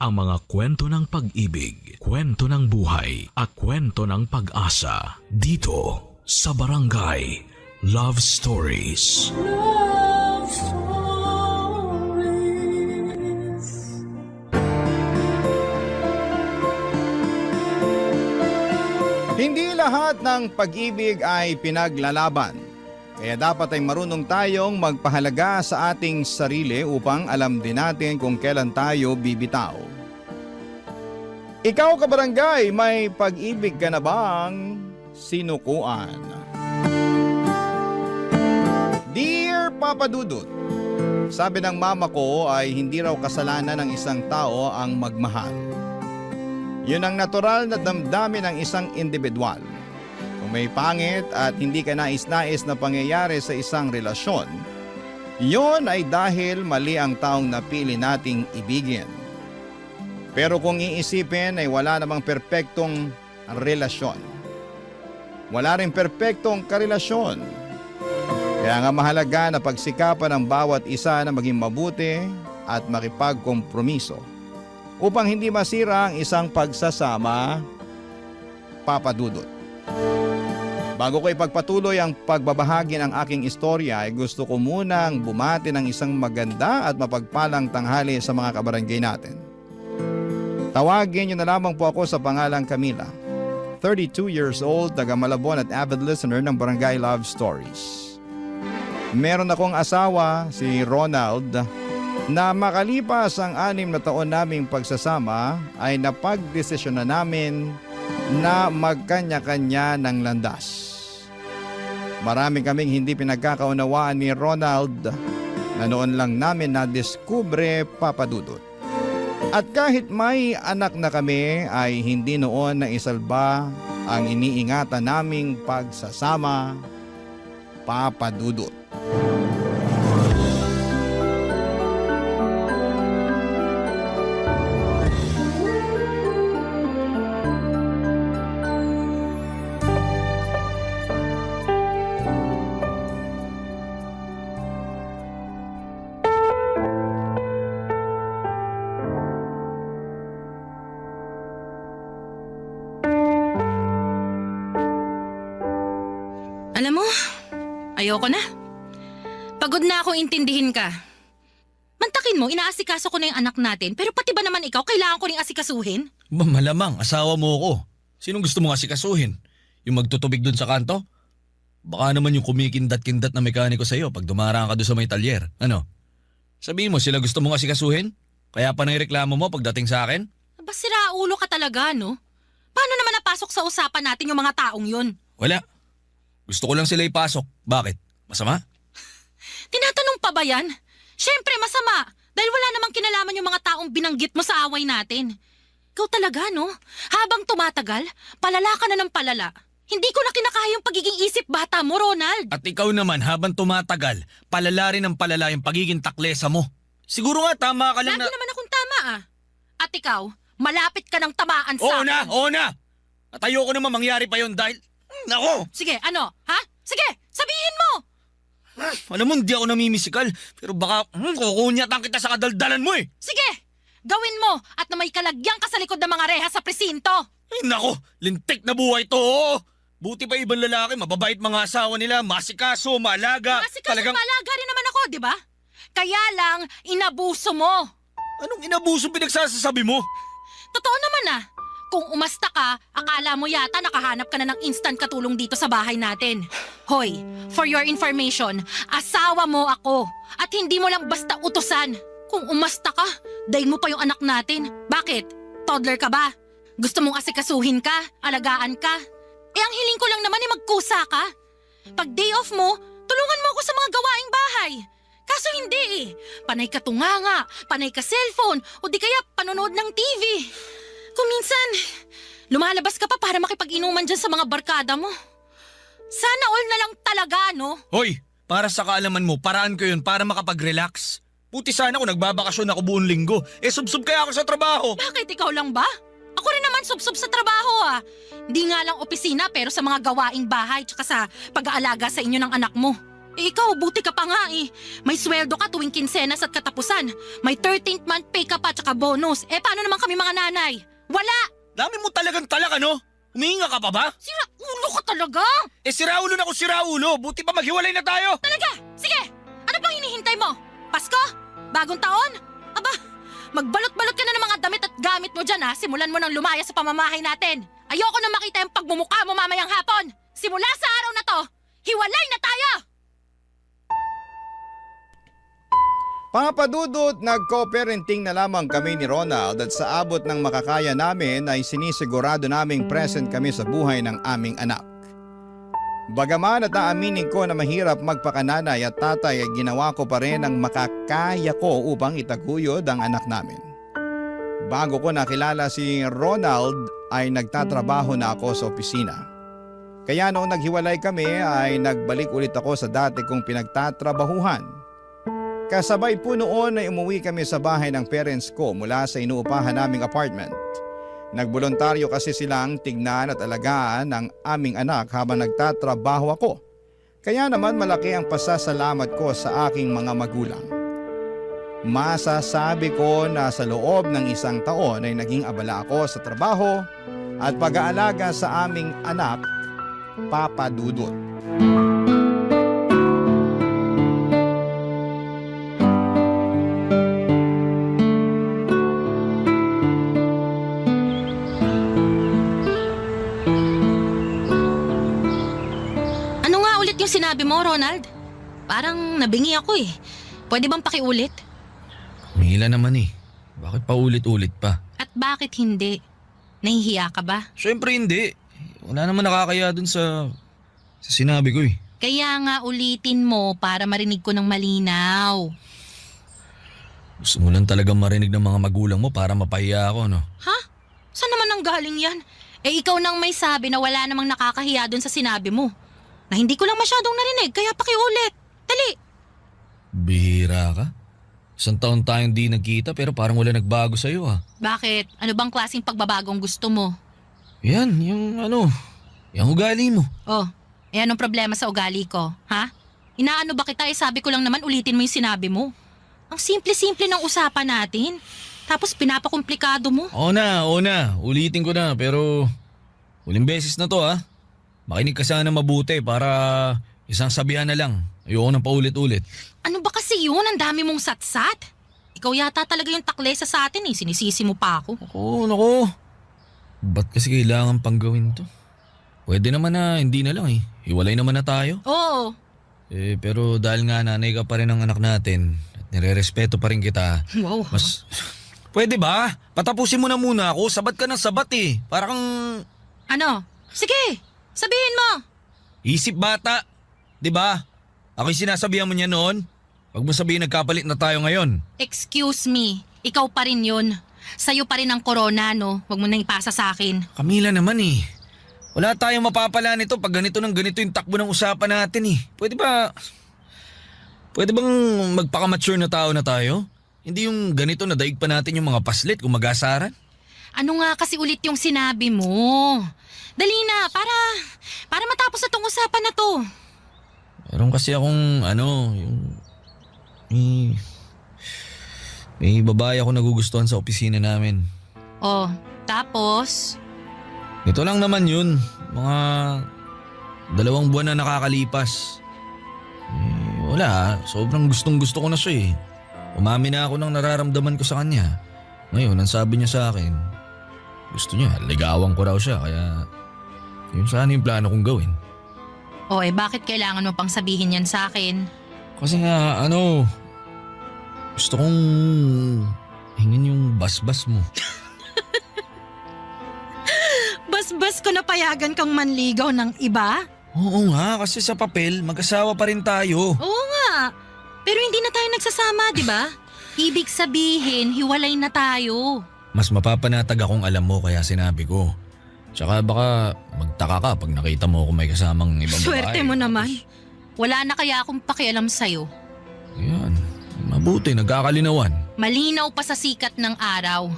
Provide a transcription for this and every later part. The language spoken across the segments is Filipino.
ang mga kwento ng pag-ibig, kwento ng buhay, at kwento ng pag-asa dito sa Barangay Love Stories. Love Stories. Hindi lahat ng pag-ibig ay pinaglalaban. Kaya dapat ay marunong tayong magpahalaga sa ating sarili upang alam din natin kung kailan tayo bibitaw. Ikaw kabarangay, may pag-ibig ka na bang sinukuan? Dear Papa Dudut, sabi ng mama ko ay hindi raw kasalanan ng isang tao ang magmahal. Yun ang natural na damdamin ng isang individual. Kung may pangit at hindi ka nais-nais na pangyayari sa isang relasyon, yun ay dahil mali ang taong napili nating ibigin. Pero kung iisipin ay wala namang perpektong relasyon. Wala rin perpektong karelasyon. Kaya nga mahalaga na pagsikapan ng bawat isa na maging mabuti at makipagkompromiso upang hindi masira ang isang pagsasama, Papa Dudut. Bago ko ipagpatuloy ang pagbabahagi ng aking istorya, ay gusto ko munang bumati ng isang maganda at mapagpalang tanghali sa mga kabarangay natin. Tawagin niyo na lamang po ako sa pangalang Camila, 32 years old, taga Malabon at avid listener ng Barangay Love Stories. Meron akong asawa, si Ronald, na makalipas ang 6 na taon naming pagsasama ay napagdesisyon na namin na magkanya-kanya ng landas. Marami kaming hindi pinagkakaunawaan ni Ronald na noon lang namin nadiskubre, Papa Dudut. At kahit may anak na kami ay hindi noon na isalba ang iniingatan naming pagsasama, Papa Dudut. Alam mo, ayoko na. Pagod na akong intindihin ka. Mantakin mo, inaasikaso ko na yung anak natin, pero pati ba naman ikaw, kailangan ko ring asikasuhin? Malamang, asawa mo ako. Sinong gusto mong asikasuhin? Yung magtutubig dun sa kanto? Baka naman yung kumikindat-kindat na mekaniko sa'yo pag dumaraan ka doon sa may talyer. Ano? Sabihin mo, sila gusto mong asikasuhin? Kaya pa reklamo mo pagdating sa akin? Aba, siraulo ka talaga, no? Paano naman napasok sa usapan natin yung mga taong yun? Wala. Gusto ko lang sila ipasok. Bakit? Masama? Tinatanong pa ba yan? Siyempre, masama. Dahil wala namang kinalaman yung mga taong binanggit mo sa away natin. Ikaw talaga, no? Habang tumatagal, palala ka na ng palala. Hindi ko na kinakaya yung pagiging isip bata mo, Ronald. At ikaw naman, habang tumatagal, palala rin ng palala yung pagiging taklesa mo. Siguro nga, tama ka lang Lagi na... naman akong tama, ah. At ikaw, malapit ka ng tamaan sa Oo akin. na! Oo na! At ayoko naman mangyari pa yun dahil... Nako! Sige, ano? Ha? Sige, sabihin mo! Alam mo, hindi ako namimisikal. Pero baka kukunyatan kita sa kadaldalan mo eh. Sige, gawin mo at na may kalagyan ka sa likod ng mga reha sa presinto. Ay nako, lintik na buhay to. Oo. Buti pa ibang lalaki, mababait mga asawa nila, masikaso, maalaga. Kasi malaga rin naman ako, di ba? Kaya lang, inabuso mo. Anong inabuso pinagsasasabi mo? Totoo naman ah. Kung umasta ka, akala mo yata nakahanap ka na ng instant katulong dito sa bahay natin. Hoy, for your information, asawa mo ako. At hindi mo lang basta utusan. Kung umasta ka, daig mo pa yung anak natin. Bakit? Toddler ka ba? Gusto mong asikasuhin ka? Alagaan ka? Eh ang hiling ko lang naman ay magkusa ka. Pag day off mo, tulungan mo ako sa mga gawaing bahay. Kaso hindi eh. Panay ka tunganga, panay ka cellphone, o di kaya panonood ng TV. Kung minsan, lumalabas ka pa para makipag-inuman dyan sa mga barkada mo. Sana all na lang talaga, no? Hoy, para sa kaalaman mo, paraan ko yun para makapag-relax. Puti sana kung nagbabakasyon ako buong linggo. Eh subsob kaya ako sa trabaho. Bakit ikaw lang ba? Ako rin naman subsob sa trabaho ah. Hindi nga lang opisina pero sa mga gawaing bahay tsaka sa pag-aalaga sa inyo ng anak mo. Eh ikaw, buti ka pa nga eh. May sweldo ka tuwing kinsenas at katapusan. May 13th month pay ka pa tsaka bonus. Eh paano naman kami mga nanay? Wala! Dami mo talagang talak, ano? Humihinga ka pa ba? Sira ulo ka talaga! Eh, siraulo na ko siraulo. Buti pa maghiwalay na tayo. Talaga! Sige! Ano pang hinihintay mo? Pasko? Bagong taon? Aba, magbalot-balot ka na ng mga damit at gamit mo dyan ha. Simulan mo nang lumaya sa pamamahay natin. Ayoko na makita yung pagmumukha mo mamayang hapon. Simula sa araw na to, hiwalay na tayo! Papadudot, nag-co-parenting na lamang kami ni Ronald at sa abot ng makakaya namin ay sinisigurado naming present kami sa buhay ng aming anak. Bagaman at aaminin ko na mahirap magpakananay at tatay ay ginawa ko pa rin ang makakaya ko upang itaguyod ang anak namin. Bago ko nakilala si Ronald ay nagtatrabaho na ako sa opisina. Kaya noong naghiwalay kami ay nagbalik ulit ako sa dati kong pinagtatrabahuhan. Kasabay po noon ay umuwi kami sa bahay ng parents ko mula sa inuupahan naming apartment. Nagbolontaryo kasi silang tignan at alagaan ang aming anak habang nagtatrabaho ako. Kaya naman malaki ang pasasalamat ko sa aking mga magulang. Masasabi ko na sa loob ng 1 taon ay naging abala ako sa trabaho at pag-aalaga sa aming anak, Papa Dudut. Yung sinabi mo, Ronald? Parang nabingi ako eh. Pwede bang pakiulit? Mila naman eh. Bakit pa ulit-ulit pa? At bakit hindi? Nahihiya ka ba? Siyempre hindi. Wala naman nakakaya dun sa sinabi ko eh. Kaya nga ulitin mo para marinig ko ng malinaw. Gusto mo lang talagang marinig ng mga magulang mo para mapahiya ako, no? Ha? Saan naman ang galing yan? Eh ikaw nang may sabi na wala namang nakakahiya dun sa sinabi mo. Na hindi ko lang masyadong narinig, kaya pakiulit. Dali! Bihira ka? 1 taon tayong di nagkita pero parang wala nagbago sa'yo ah. Bakit? Ano bang klaseng pagbabagong gusto mo? Yan, yung ugali mo. Oh, eh anong problema sa ugali ko, ha? Inaano ba kita? Eh sabi ko lang naman ulitin mo yung sinabi mo. Ang simple-simple ng usapan natin. Tapos pinapakomplikado mo. Oo na. Ulitin ko na pero huling beses na to ah. Makinig ka sana mabuti para isang sabihan na lang. Ayoko nang paulit-ulit. Ano ba kasi yun? Ang dami mong satsat. Ikaw yata talaga yung taklesa sa atin eh. Sinisisi mo pa ako. Naku. Ba't kasi kailangan pang gawin to? Pwede naman na hindi na lang eh. Hiwalay naman na tayo. Oo. Eh pero dahil nga nanay ka pa rin ng anak natin at nire-respeto pa rin kita. Wow. Mas... Pwede ba? Patapusin mo na muna ako. Sabat ka ng sabat eh. Para kang... Ano? Sige! Sabihin mo! Isip bata. 'Di ba? Ako'y sinasabihan mo niya noon. Huwag mo sabihin nagkapalit na tayo ngayon. Excuse me. Ikaw pa rin yun. Sa'yo pa ring ang corona, no? Huwag mo nang ipasa sa akin. Camila naman eh. Wala tayong mapapala nito pag ganito ng ganito yung takbo ng usapan natin eh. Pwede bang magpaka-mature na tao na tayo? Hindi yung ganito na daig pa natin yung mga paslit kung mag-asaran? Ano nga kasi ulit yung sinabi mo? Dali na, para matapos na tong usapan na to. Meron kasi akong may babae ako nagugustuhan sa opisina namin. Oh, tapos? Ito lang naman yun. Mga 2 buwan na nakakalipas. Wala, sobrang gustong gusto ko na siya eh. Umamin na ako ng nararamdaman ko sa kanya. Ngayon, ang sabi niya sa akin, gusto niya, ligawan ko raw siya kaya yun sana yung plano kong gawin. Oh, eh bakit kailangan mo pang sabihin yan sa akin? Kasi nga, gusto kong hingin yung basbas mo. Basbas ko na payagan kang manligaw ng iba? Oo nga, kasi sa papel, mag-asawa pa rin tayo. Oo nga. Pero hindi na tayo nagsasama, di ba? Ibig sabihin, hiwalay na tayo. Mas mapapanatag akong alam mo kaya sinabi ko. Tsaka baka magtaka ka pag nakita mo kung may kasamang ibang babae. Swerte mo naman. Wala na kaya akong pakialam sa'yo. Yan, mabuti, nagkakalinawan. Malinaw pa sa sikat ng araw.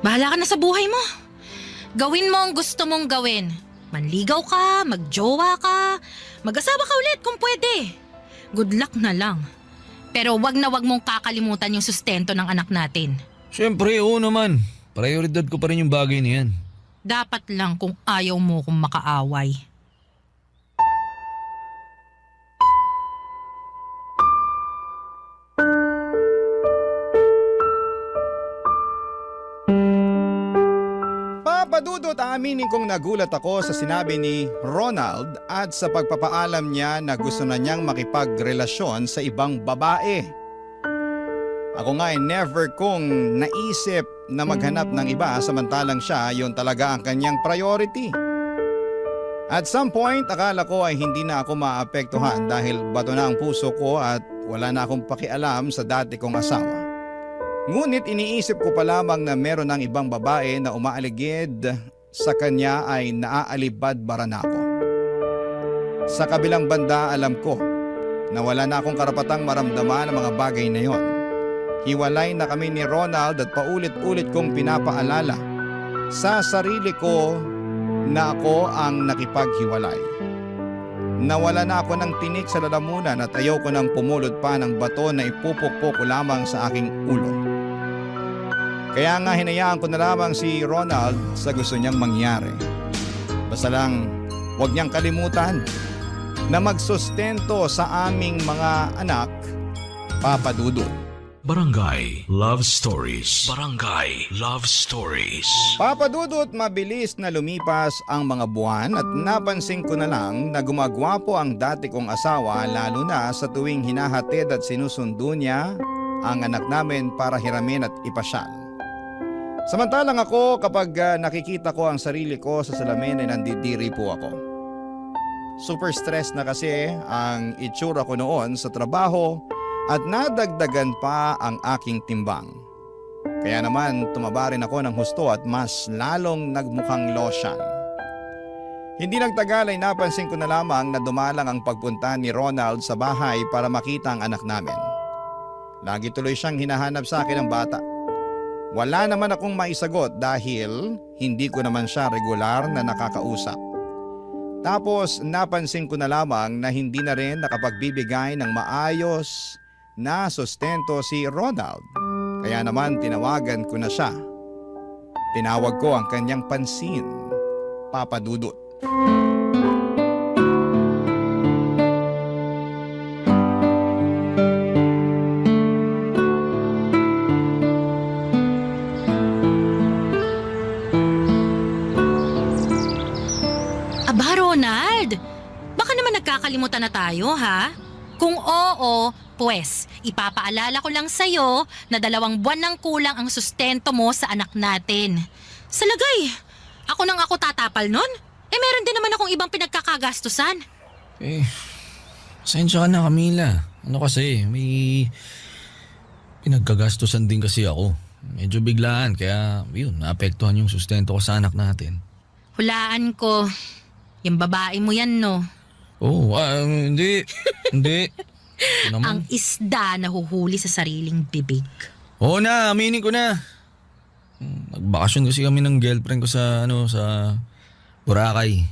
Bahala ka na sa buhay mo. Gawin mo ang gusto mong gawin. Manligaw ka, magjowa ka, mag-asawa ka ulit kung pwede. Good luck na lang. Pero wag na wag mong kakalimutan yung sustento ng anak natin. Siyempre, oo naman. Prioridad ko pa rin yung bagay na yan. Dapat lang kung ayaw mo kong makaaway. Papadudot, aminin kong nagulat ako sa sinabi ni Ronald at sa pagpapaalam niya na gusto na niyang makipagrelasyon sa ibang babae. Ako nga ay never kong naisip na maghanap ng iba samantalang siya yon talaga ang kanyang priority. At some point, akala ko ay hindi na ako maapektuhan dahil bato na ang puso ko at wala na akong pakialam sa dati kong asawa. Ngunit iniisip ko pa lamang na meron ng ibang babae na umaaligid sa kanya ay naaalibad-bara na ako. Sa kabilang banda, alam ko na wala na akong karapatang maramdaman ang mga bagay na yon. Hiwalay na kami ni Ronald at paulit-ulit kong pinapaalala sa sarili ko na ako ang nakipaghiwalay. Nawala na ako ng tinik sa lalamunan at ayaw ko nang pumulot pa ng bato na ipupukpok ko lamang sa aking ulo. Kaya nga hinayaan ko na lamang si Ronald sa gusto niyang mangyari. Basta lang huwag niyang kalimutan na magsustento sa aming mga anak, Papa Dudut. Barangay Love Stories. Barangay Love Stories. Papa Dudut, mabilis na lumipas ang mga buwan at napansin ko na lang na gumagwapo ang dati kong asawa lalo na sa tuwing hinahatid at sinusundo niya ang anak namin para hiramin at ipasyal. Samantalang ako kapag nakikita ko ang sarili ko sa salamin ay nandidiri po ako. Super stress na kasi ang itsura ko noon sa trabaho at nadagdagan pa ang aking timbang. Kaya naman tumaba rin ako ng husto at mas lalong nagmukhang losyang. Hindi nagtagal ay napansin ko na lamang na dumalang ang pagpunta ni Ronald sa bahay para makita ang anak namin. Lagi tuloy siyang hinahanap sa akin ng bata. Wala naman akong maisagot dahil hindi ko naman siya regular na nakakausap. Tapos napansin ko na lamang na hindi na rin nakapagbibigay ng maayos na sustento si Ronald. Kaya naman tinawagan ko na siya. Tinawag ko ang kanyang pansin, Papa Dudut. Aba, Ronald! Baka naman nagkakalimutan na tayo, ha? Kung oo, pues, ipapaalala ko lang sa'yo na 2 buwan nang kulang ang sustento mo sa anak natin. Salagay, ako nang ako tatapal nun? Meron din naman akong ibang pinagkakagastusan. Pasensya ka na, Camila. Ano kasi, may pinagkagastusan din kasi ako. Medyo biglaan, kaya yun, naapektuhan yung sustento ko sa anak natin. Hulaan ko, yung babae mo yan, no? Oo, hindi. Hindi. Ito naman. Ang isda na huhuli sa sariling bibig. Oo na, aminin ko na. Nagbakasyon kasi kami ng girlfriend ko sa Boracay.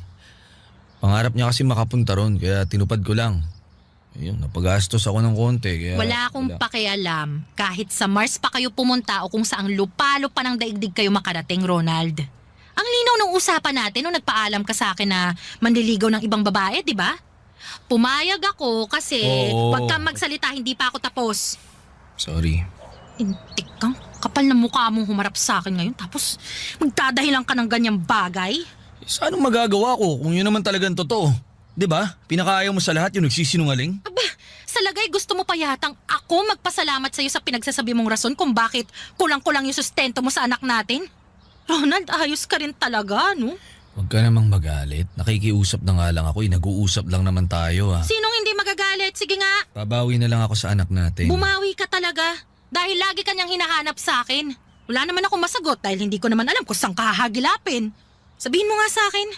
Pangarap niya kasi makapunta ron, kaya tinupad ko lang. Ayun, napagastos ako ng konti. Kaya Wala akong pakialam kahit sa Mars pa kayo pumunta o kung saang lupalo pa ng daigdig kayo makarating, Ronald. Ang linaw ng usapan natin nung nagpaalam ka sa akin na manliligaw ng ibang babae, di ba? Pumayag ako kasi Oo. wag kang magsalita, hindi pa ako tapos. Sorry. Intik kang kapal na mukha mong humarap sa akin ngayon tapos magdadahilan ka ng ganyang bagay. Saan magagawa ko kung yun naman talagang totoo? Di ba? Pinakaayaw mo sa lahat yung nagsisinungaling? Aba, sa lagay gusto mo pa yatang ako magpasalamat sa'yo sa pinagsasabi mong rason kung bakit kulang-kulang yung sustento mo sa anak natin? Ronald, ayos ka rin talaga, no? Huwag ka namang magalit. Nakikiusap na nga lang ako. Nag-uusap lang naman tayo ha. Sinong hindi magagalit? Sige nga, Babawi na lang ako sa anak natin. bumawi ka talaga. Dahil lagi kanyang hinahanap sa akin. Wala naman akong masagot dahil hindi ko naman alam kung saan ka hahagilapin. Sabihin mo nga sa akin,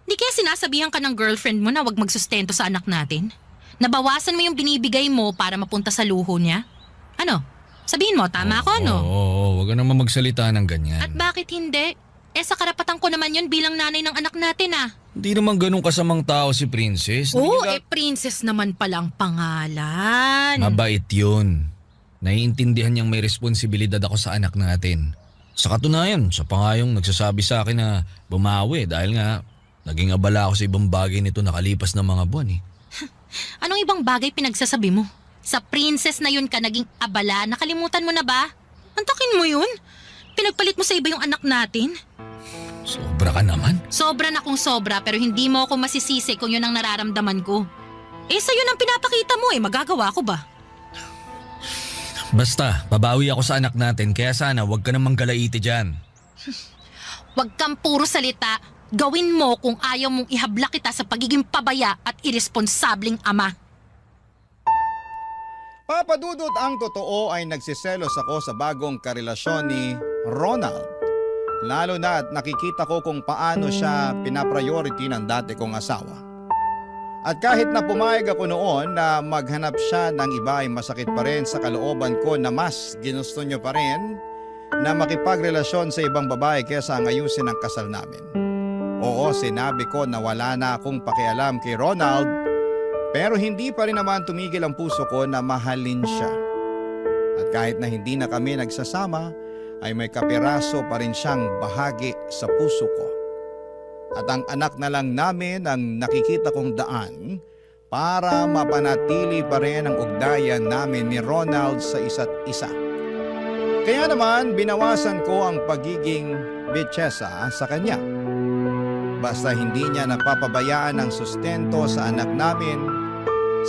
di kaya sinasabihan ka ng girlfriend mo na wag magsustento sa anak natin? Nabawasan mo yung binibigay mo para mapunta sa luho niya? Ano? Sabihin mo, tama ako, no? Oo, huwag ka naman magsalita ng ganyan. At bakit hindi? Sa karapatan ko naman yun bilang nanay ng anak natin, ah. Hindi naman ganun kasamang tao si Princess. Oo, princess naman palang pangalan. Mabait yun. Naiintindihan niyang may responsibilidad ako sa anak natin. Sa katunayan, siya pa nga yung nagsasabi sa akin na bumawi dahil nga naging abala ako sa ibang bagay nito nakalipas ng mga buwan eh. Anong ibang bagay pinagsasabi mo? Sa princess na yun ka naging abala, nakalimutan mo na ba? Antakin mo yun? Pinagpalit mo sa iba yung anak natin? Sobra ka naman. Sobra na kung sobra pero hindi mo ako masisisi kung yun ang nararamdaman ko. Eh sa'yo nang pinapakita mo magagawa ko ba? Basta, babawi ako sa anak natin kaya sana wag ka namang galaiti dyan. Huwag kang puro salita. Gawin mo kung ayaw mong ihabla kita sa pagiging pabaya at irresponsableng ama. Papa Dudut, ang totoo ay nagsiselos ako sa bagong karelasyon ni Ronald. Lalo na at nakikita ko kung paano siya pinapriority ng dati kong asawa. At kahit na pumayag ako noon na maghanap siya ng iba ay masakit pa rin sa kalooban ko na mas ginusto niyo pa rin na makipagrelasyon sa ibang babae kaysa ang ayusin ang kasal namin. Oo, sinabi ko na wala na akong pakialam kay Ronald pero hindi pa rin naman tumigil ang puso ko na mahalin siya. At kahit na hindi na kami nagsasama ay may kapiraso pa rin siyang bahagi sa puso ko. At ang anak na lang namin ang nakikita kong daan para mapanatili pa rin ang ugnayan namin ni Ronald sa isa't isa. Kaya naman binawasan ko ang pagiging bitsesa sa kanya. Basta hindi niya napapabayaan ang sustento sa anak namin,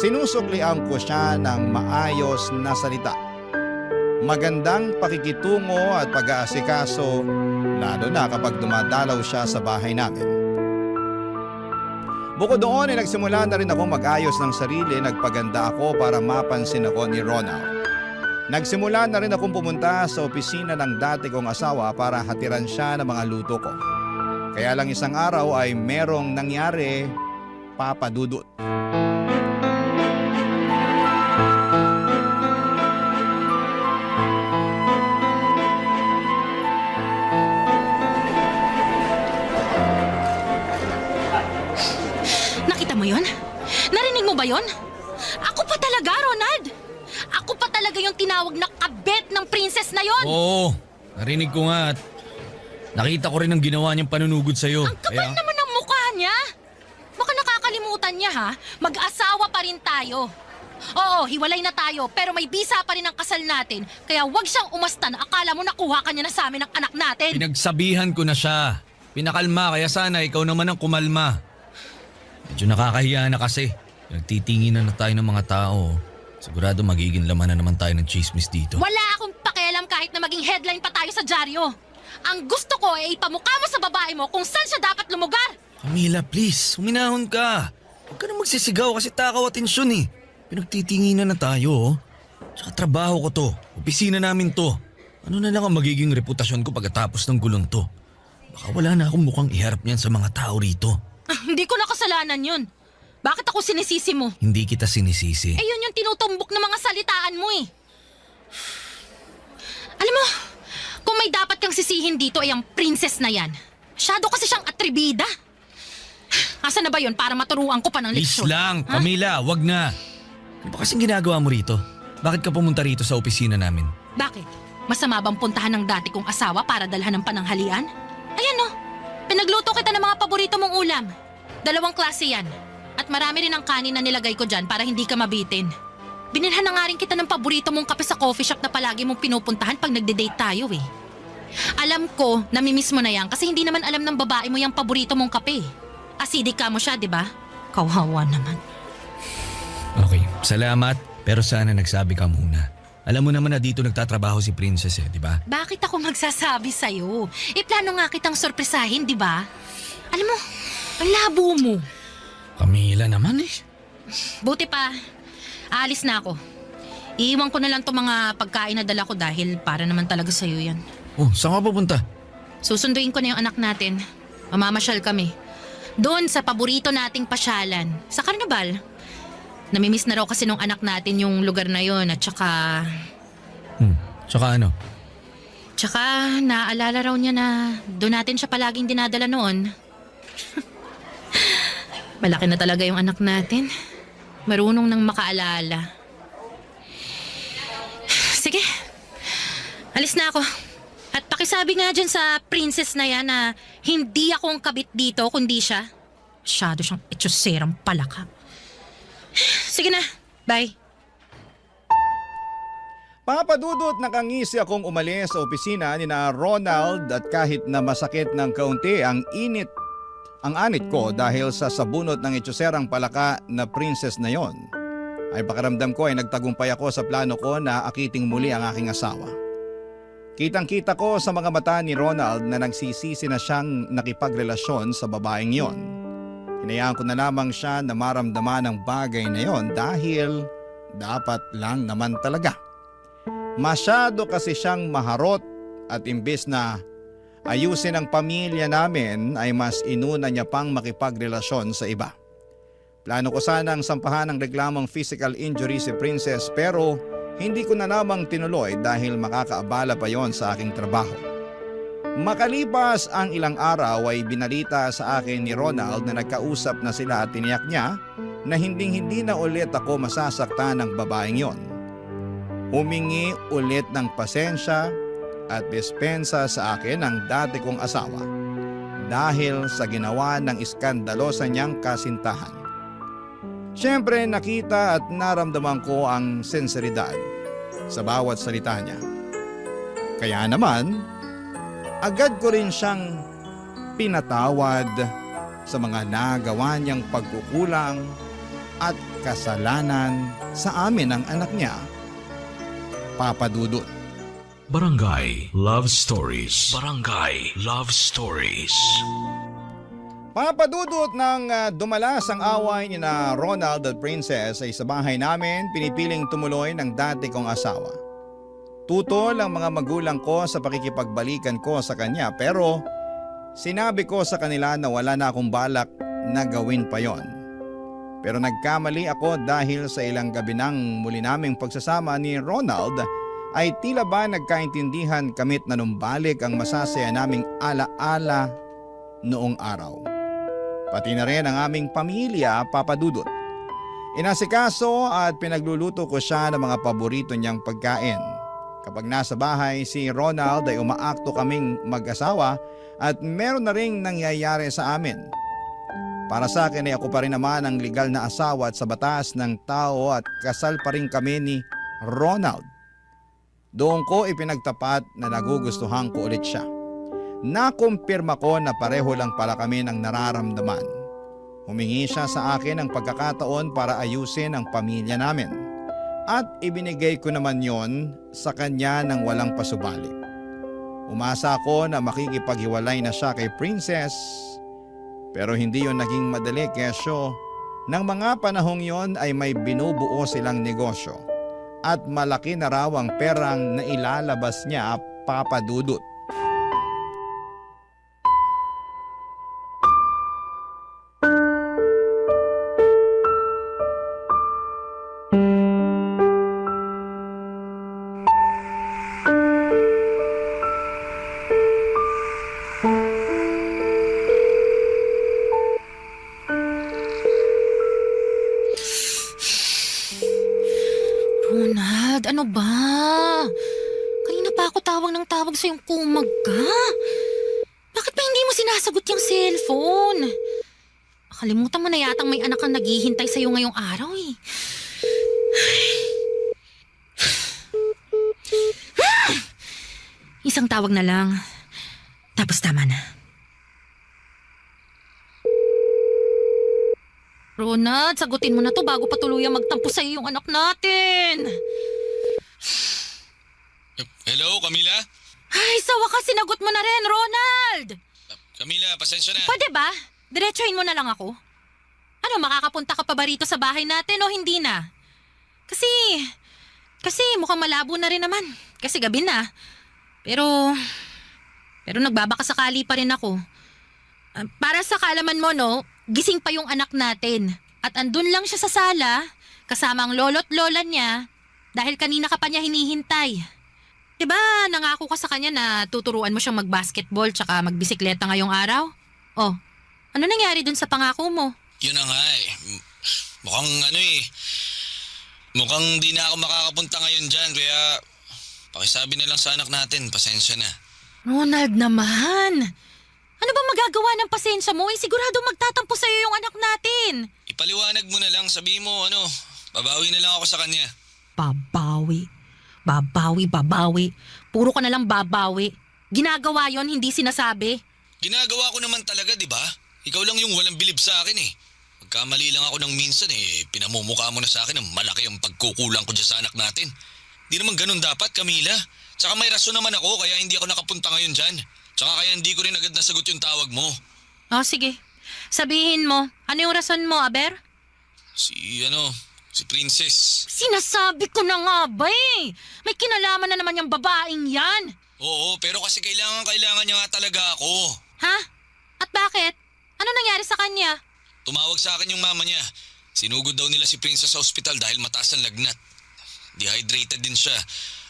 sinusuklian ko siya ng maayos na salita. Magandang pakikitungo at pag-aasikaso lalo na kapag dumadalaw siya sa bahay namin. Bukod doon ay nagsimula na rin ako mag-ayos ng sarili, nagpaganda ako para mapansin ako ni Ronald. Nagsimula na rin akong pumunta sa opisina ng dati kong asawa para hatiran siya ng mga luto ko. Kaya lang isang araw ay merong nangyari, Papa Dudut. Nakita mo yun? Narinig mo ba yun? Ako pa talaga, Ronald! Ako pa talaga yung tinawag na kabet ng princess na yon. Oo, narinig ko nga at nakita ko rin ang ginawa niyang panunugod sa'yo. Ang kapal naman ng mukha niya. Baka nakakalimutan niya ha, mag-asawa pa rin tayo. Oo, hiwalay na tayo pero may bisa pa rin ang kasal natin. Kaya wag siyang umasta na akala mo nakuha ka niya na sa amin ng anak natin. Pinagsabihan ko na siya. Pinakalma kaya sana ikaw naman ang kumalma. Medyo nakakahiya na kasi. Nagtitingin na tayo ng mga tao. Sigurado magiging laman na naman tayo ng chismis dito. Wala akong pakialam kahit na maging headline pa tayo sa dyaryo. Ang gusto ko ay ipamukha mo sa babae mo kung saan siya dapat lumugar. Camila, please. Huminahon ka. Huwag ka na magsisigaw kasi takaw atensyon eh. Pinagtitinginan na tayo. Sa trabaho ko to. Opisina namin to. Ano na lang ang magiging reputasyon ko pagkatapos ng gulong to? Baka wala na akong mukhang iharap niyan sa mga tao rito. Hindi ko na kasalanan yun. Bakit ako sinisisi mo? Hindi kita sinisisi. Eh yun yung tinutumbok ng mga salitaan mo eh. Alam mo, kung may dapat kang sisihin dito ay ang princess na yan. Masyado kasi siyang atribida. Asa na ba yun para maturuan ko pa ng Please leksyon? lang, Ha? Camila, wag na. Ano ba kasing ginagawa mo rito? Bakit ka pumunta rito sa opisina namin? Bakit? Masama bang puntahan ng dati kong asawa para dalhan ng pananghalian? Ayan no, pinagluto kita ng mga paborito mong ulam. 2 klase yan. At marami rin ang kanin na nilagay ko dyan para hindi ka mabitin. Binilhan na nga rin kita ng paborito mong kape sa coffee shop na palagi mong pinupuntahan pag nagde-date tayo eh. Alam ko, namimiss mo na yan kasi hindi naman alam ng babae mo yung paborito mong kape. Acidic ka mo siya, di ba? Kawawa naman. Okay, salamat. Pero sana nagsabi ka muna. Alam mo naman na dito nagtatrabaho si Princess di ba? Bakit ako magsasabi sa'yo? Plano nga kitang sorpresahin, di ba? Alam mo, ang labo mo. Camila naman eh. Buti pa, aalis na ako. Iiwan ko na lang itong mga pagkain na dala ko dahil para naman talaga sa'yo yan. Oh, saan ka pupunta? Susunduin ko na yung anak natin. Mamamasyal kami. Doon sa paborito nating pasyalan. Sa Carnival. Namimiss na raw kasi nung anak natin yung lugar na yon at saka... Tsaka ano? Tsaka naaalala raw niya na doon natin siya palaging dinadala noon. Malaki na talaga yung anak natin. Marunong nang makaalala. Sige, alis na ako. At pakisabi nga dyan sa princess na yan na hindi ako ang kabit dito kundi siya. Masyado siyang etyoserang palaka. Sige na, bye. Papadudot nakangisi akong umalis sa opisina ni na Ronald at kahit na masakit ng kaunti ang anit ko dahil sa sabunot ng etyoserang palaka na princess na yon, ay pakiramdam ko ay nagtagumpay ako sa plano ko na akiting muli ang aking asawa. Kitang-kita ko sa mga mata ni Ronald na nagsisisi na siyang nakipagrelasyon sa babaeng yon. Hinayaan ko na lamang siya na maramdaman ang bagay na yon dahil dapat lang naman talaga. Masyado kasi siyang maharot at imbes na ayusin ang pamilya namin ay mas inuna niya pang makipagrelasyon sa iba. Plano ko sanang sampahan ng reklamong physical injury si Princess pero hindi ko na namang tinuloy dahil makakaabala pa yon sa aking trabaho. Makalipas ang ilang araw ay binalita sa akin ni Ronald na nagkausap na sila at tiniyak niya na hindi na ulit ako masasaktan ng babaeng yon. Humingi ulit ng pasensya at dispensa sa akin ang dati kong asawa dahil sa ginawa ng iskandalosa niyang kasintahan. Siyempre nakita at naramdaman ko ang sinseridad sa bawat salita niya. Kaya naman, agad ko rin siyang pinatawad sa mga nagawa niyang pagkukulang at kasalanan sa amin ng anak niya. Papadudot. Barangay Love Stories. Barangay Love Stories. Papadudot ng dumalas ang away ni na Ronald at Princess ay sa bahay namin pinipiling tumuloy ng dati kong asawa. Tutol ang mga magulang ko sa pakikipagbalikan ko sa kanya pero sinabi ko sa kanila na wala na akong balak na gawin pa yon. Pero nagkamali ako dahil sa ilang gabi ng muli naming pagsasama ni Ronald ay tila ba nagkaintindihan kamit na numbalik ang masasaya naming alaala noong araw. Pati na rin ang aming pamilya, Papadudot. Inasikaso at pinagluluto ko siya ng mga paborito niyang pagkain. Kapag nasa bahay si Ronald ay umaakto kaming mag-asawa at meron na ring nangyayari sa amin. Para sa akin ay ako pa rin naman ang legal na asawa at sa batas ng tao at kasal pa rin kami ni Ronald. Doon ko ipinagtapat na nagugustuhan ko ulit siya. Nakumpirma ko na pareho lang pala kami ng nararamdaman. Humingi siya sa akin ng pagkakataon para ayusin ang pamilya namin. At ibinigay ko naman yon sa kanya ng walang pasubalik. Umasa ako na makikipaghiwalay na siya kay Princess. Pero hindi yon naging madali kesyo. Nang mga panahong yon ay may binubuo silang negosyo. At malaki na raw ang perang na ilalabas niya, Papadudot. Ronald, ano ba? Kanina pa ako tawag ng tawag sa yung kumag ka. Bakit pa hindi mo sinasagot yung cellphone? Kalimutan mo na yatang may anak kang naghihintay sa'yo ngayong araw eh. Isang tawag na lang. Tapos tama na. Ronald, sagutin mo na to bago pa tuluyang magtampo sa'yo yung anak natin. Hello, Camila? Ay, sa wakas sinagot mo na rin, Ronald! Camila, pasensya na. Pwede ba? Diretsuhin mo na lang ako. Ano, makakapunta ka pa ba rito sa bahay natin o hindi na? Kasi mukhang malabo na rin naman. Kasi gabi na. Pero nagbabaka sakali pa rin ako. Para sa kaalaman mo, no, gising pa yung anak natin. At andun lang siya sa sala, kasama ang lolo't lola niya, dahil kanina ka pa niya hinihintay. Diba nangako ka sa kanya na tuturuan mo siyang mag-basketball tsaka magbisikleta ngayong araw? Oh, ano nangyari dun sa pangako mo? Yun na nga eh. Mukhang mukhang di na ako makakapunta ngayon dyan kaya pakisabi na lang sa anak natin, pasensya na. Ronald naman. Ano ba magagawa ng pasensya mo? Sigurado magtatampo sa'yo yung anak natin. Ipaliwanag mo na lang, sabihin mo babawi na lang ako sa kanya. Babawi. Puro ka na lang babawi. Ginagawa yon, hindi sinasabi. Ginagawa ko naman talaga, di ba? Ikaw lang yung walang bilib sa akin eh. Magkamali lang ako ng minsan pinamumukha mo na sa akin na malaki ang pagkukulang ko dyan sa anak natin. Di naman ganun dapat, Camila. Tsaka may rason naman ako kaya hindi ako nakapunta ngayon dyan. Tsaka kaya hindi ko rin agad nasagot yung tawag mo. Oh, sige. Sabihin mo, ano yung rason mo, Aber? Si Princess. Sinasabi ko na nga ba eh. May kinalaman na naman yung babaeng yan. Oo, pero kasi kailangan niya nga talaga ako. Ha? At bakit? Ano nangyari sa kanya? Tumawag sa akin yung mama niya. Sinugod daw nila si Princess sa ospital dahil mataas ang lagnat. Dehydrated din siya.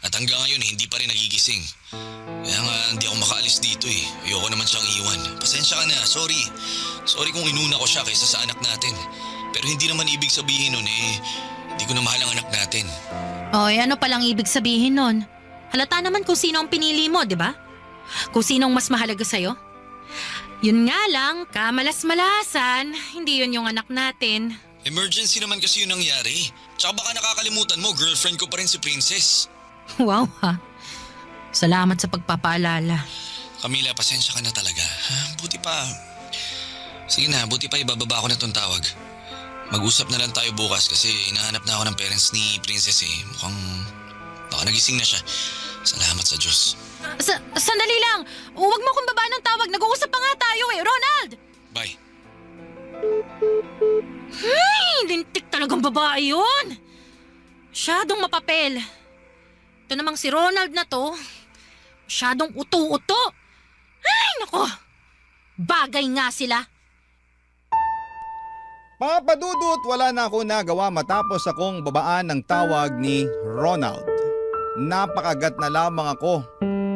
At hanggang ngayon hindi pa rin nagigising. Kaya nga hindi ako makaalis dito eh. Ayoko naman siyang iwan. Pasensya ka na, sorry. Sorry kung inuna ko siya kaysa sa anak natin. Pero hindi naman ibig sabihin nun hindi ko na mahal ang anak natin. Oy, ano palang ibig sabihin nun? Halata naman kung sino ang pinili mo, di ba? Kung sinong mas mahalaga sa'yo. Yun nga lang, kamalas-malasan, hindi yun yung anak natin. Emergency naman kasi yun nangyari. Tsaka baka nakakalimutan mo, girlfriend ko pa rin si Princess. Wow ha. Salamat sa pagpapaalala. Camila, pasensya ka na talaga. Buti pa. Sige na, buti pa ibababa ko na tong tawag. Mag-usap na lang tayo bukas kasi hinahanap na ako ng parents ni Princess eh. Mukhang baka nagising na siya. Salamat sa Diyos. Sandali lang. Huwag mo kong baba ng tawag. Nag-uusap pa nga tayo eh. Ronald! Bye. Lintik talagang babae yun. Masyadong mapapel. Ito namang si Ronald na to. Masyadong uto-uto. Ay, nako. Bagay nga sila. Papa Dudut, wala na ako nagawa matapos akong babaan ng tawag ni Ronald. Napakagat na lamang ako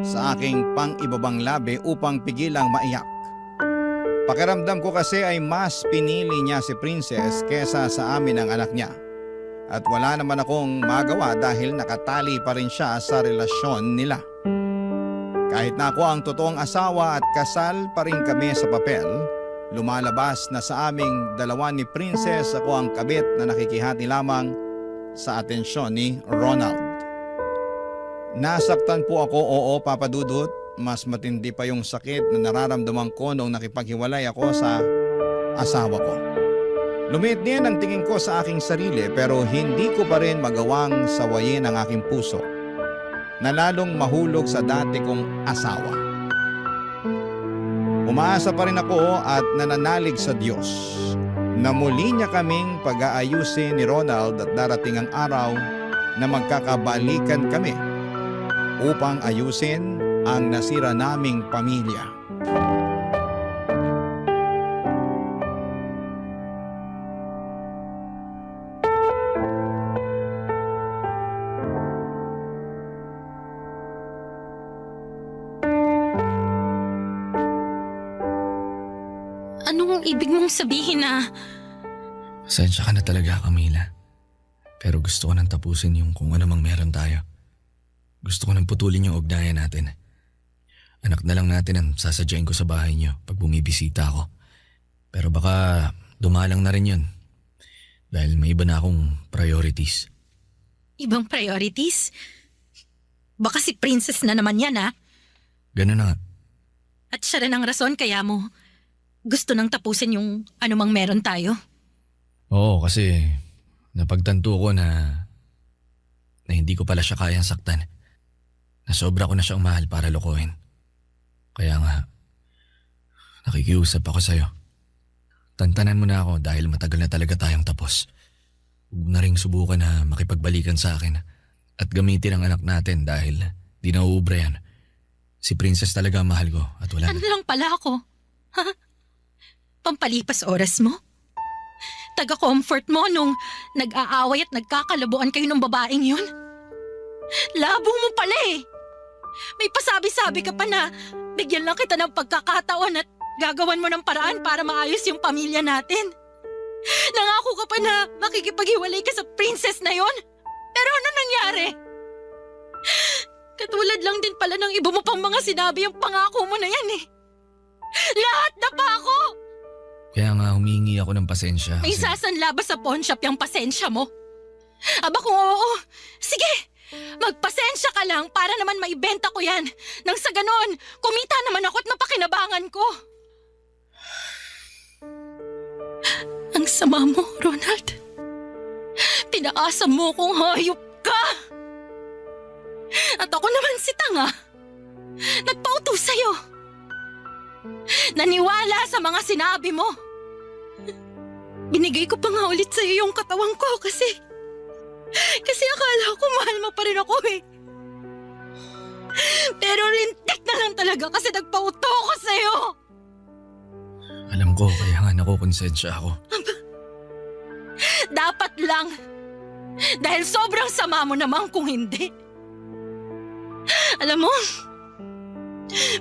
sa aking pang-ibabang labi upang pigilang maiyak. Pakiramdam ko kasi ay mas pinili niya si Princess kesa sa amin ang anak niya. At wala naman akong magawa dahil nakatali pa rin siya sa relasyon nila. Kahit na ako ang totoong asawa at kasal pa rin kami sa papel, lumalabas na sa aming dalawa ni Princess ako ang kabit na nakikihati lamang sa atensyon ni Ronald. Nasaktan po ako, oo Papa Dudut. Mas matindi pa yung sakit na nararamdaman ko noong nakipaghiwalay ako sa asawa ko. Lumiit din ang tingin ko sa aking sarili pero hindi ko pa rin magawang sawayin ang aking puso na lalong mahulog sa dati kong asawa. Umaasa pa rin ako at nananalig sa Diyos na muli niya kaming pag-aayusin ni Ronald at darating ang araw na magkakabalikan kami upang ayusin ang nasira naming pamilya. Anong ibig mong sabihin na... Pasensya ka na talaga, Camila. Pero gusto ko nang tapusin yung kung ano mang meron tayo. Gusto ko nang putulin yung ugnayan natin. Anak na lang natin ang sasadyain ko sa bahay niyo pag bumibisita ako. Pero baka dumalang na rin yun. Dahil may iba na akong priorities. Ibang priorities? Baka si Princess na naman yan ha? Ganun na nga. At siya rin ang rason kaya mo gusto nang tapusin yung anumang meron tayo? Oo, kasi napagtanto ko na hindi ko pala siya kayang saktan. Na sobra ko na siyang mahal para lokohin. Kaya nga, nakikiusap ako sa'yo. Tantanan mo na ako dahil matagal na talaga tayong tapos. Huwag na rin subukan na makipagbalikan sa akin at gamitin ang anak natin dahil di nauubra yan. Si Princess talaga ang mahal ko at wala Ano lang pala ako? Ha? Pampalipas oras mo? Taga-comfort mo nung nag-aaway at nagkakalabuan kayo ng babaeng yun? Labo mo pala eh. May pasabi-sabi ka pa na bigyan lang kita ng pagkakataon at gagawan mo ng paraan para maayos yung pamilya natin. Nangako ka pa na makikipaghiwalay ka sa princess na yon. Pero ano nangyari? Katulad lang din pala ng iba mo pang mga sinabi yung pangako mo na yan eh. Lahat na pa ako! Kaya nga humingi ako ng pasensya. May kasi- sasanla ba sa pawn shop yung pasensya mo? Aba kung oo, sige! Magpasensya ka lang para naman maibenta ko yan. Nang sa ganon, kumita naman ako at mapakinabangan ko. Ang sama mo, Ronald. Pinaasa mo kong hayop ka. At ako naman si Tanga. Nagpauto sa'yo. Naniwala sa mga sinabi mo. Binigay ko pa nga ulit sa'yo yung katawan ko kasi akala ko mahal mo pa rin ako eh. Pero rintik na lang talaga kasi nagpauto ko sa'yo. Alam ko, kaya nga nakukonsensya ako. Dapat lang. Dahil sobrang sama mo naman kung hindi. Alam mo,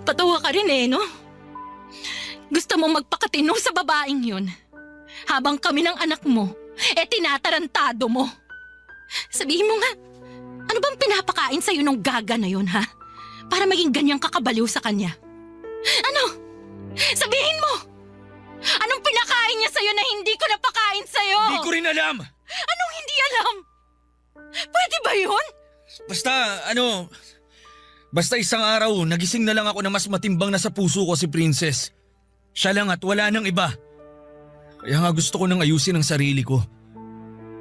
patawa ka rin eh, no? Gusto mong magpakatino sa babaeng yun. Habang kami ng anak mo, tinatarantado mo. Sabihin mo nga, ano bang pinapakain sa'yo nung gaga na yun, ha? Para maging ganyang kakabaliw sa kanya. Ano? Sabihin mo! Anong pinakain niya sa'yo na hindi ko napakain sa'yo? Hindi ko rin alam! Anong hindi alam? Pwede ba yun? Basta isang araw, nagising na lang ako na mas matimbang na sa puso ko si Princess. Siya lang at wala nang iba. Kaya nga gusto ko nang ayusin ang sarili ko.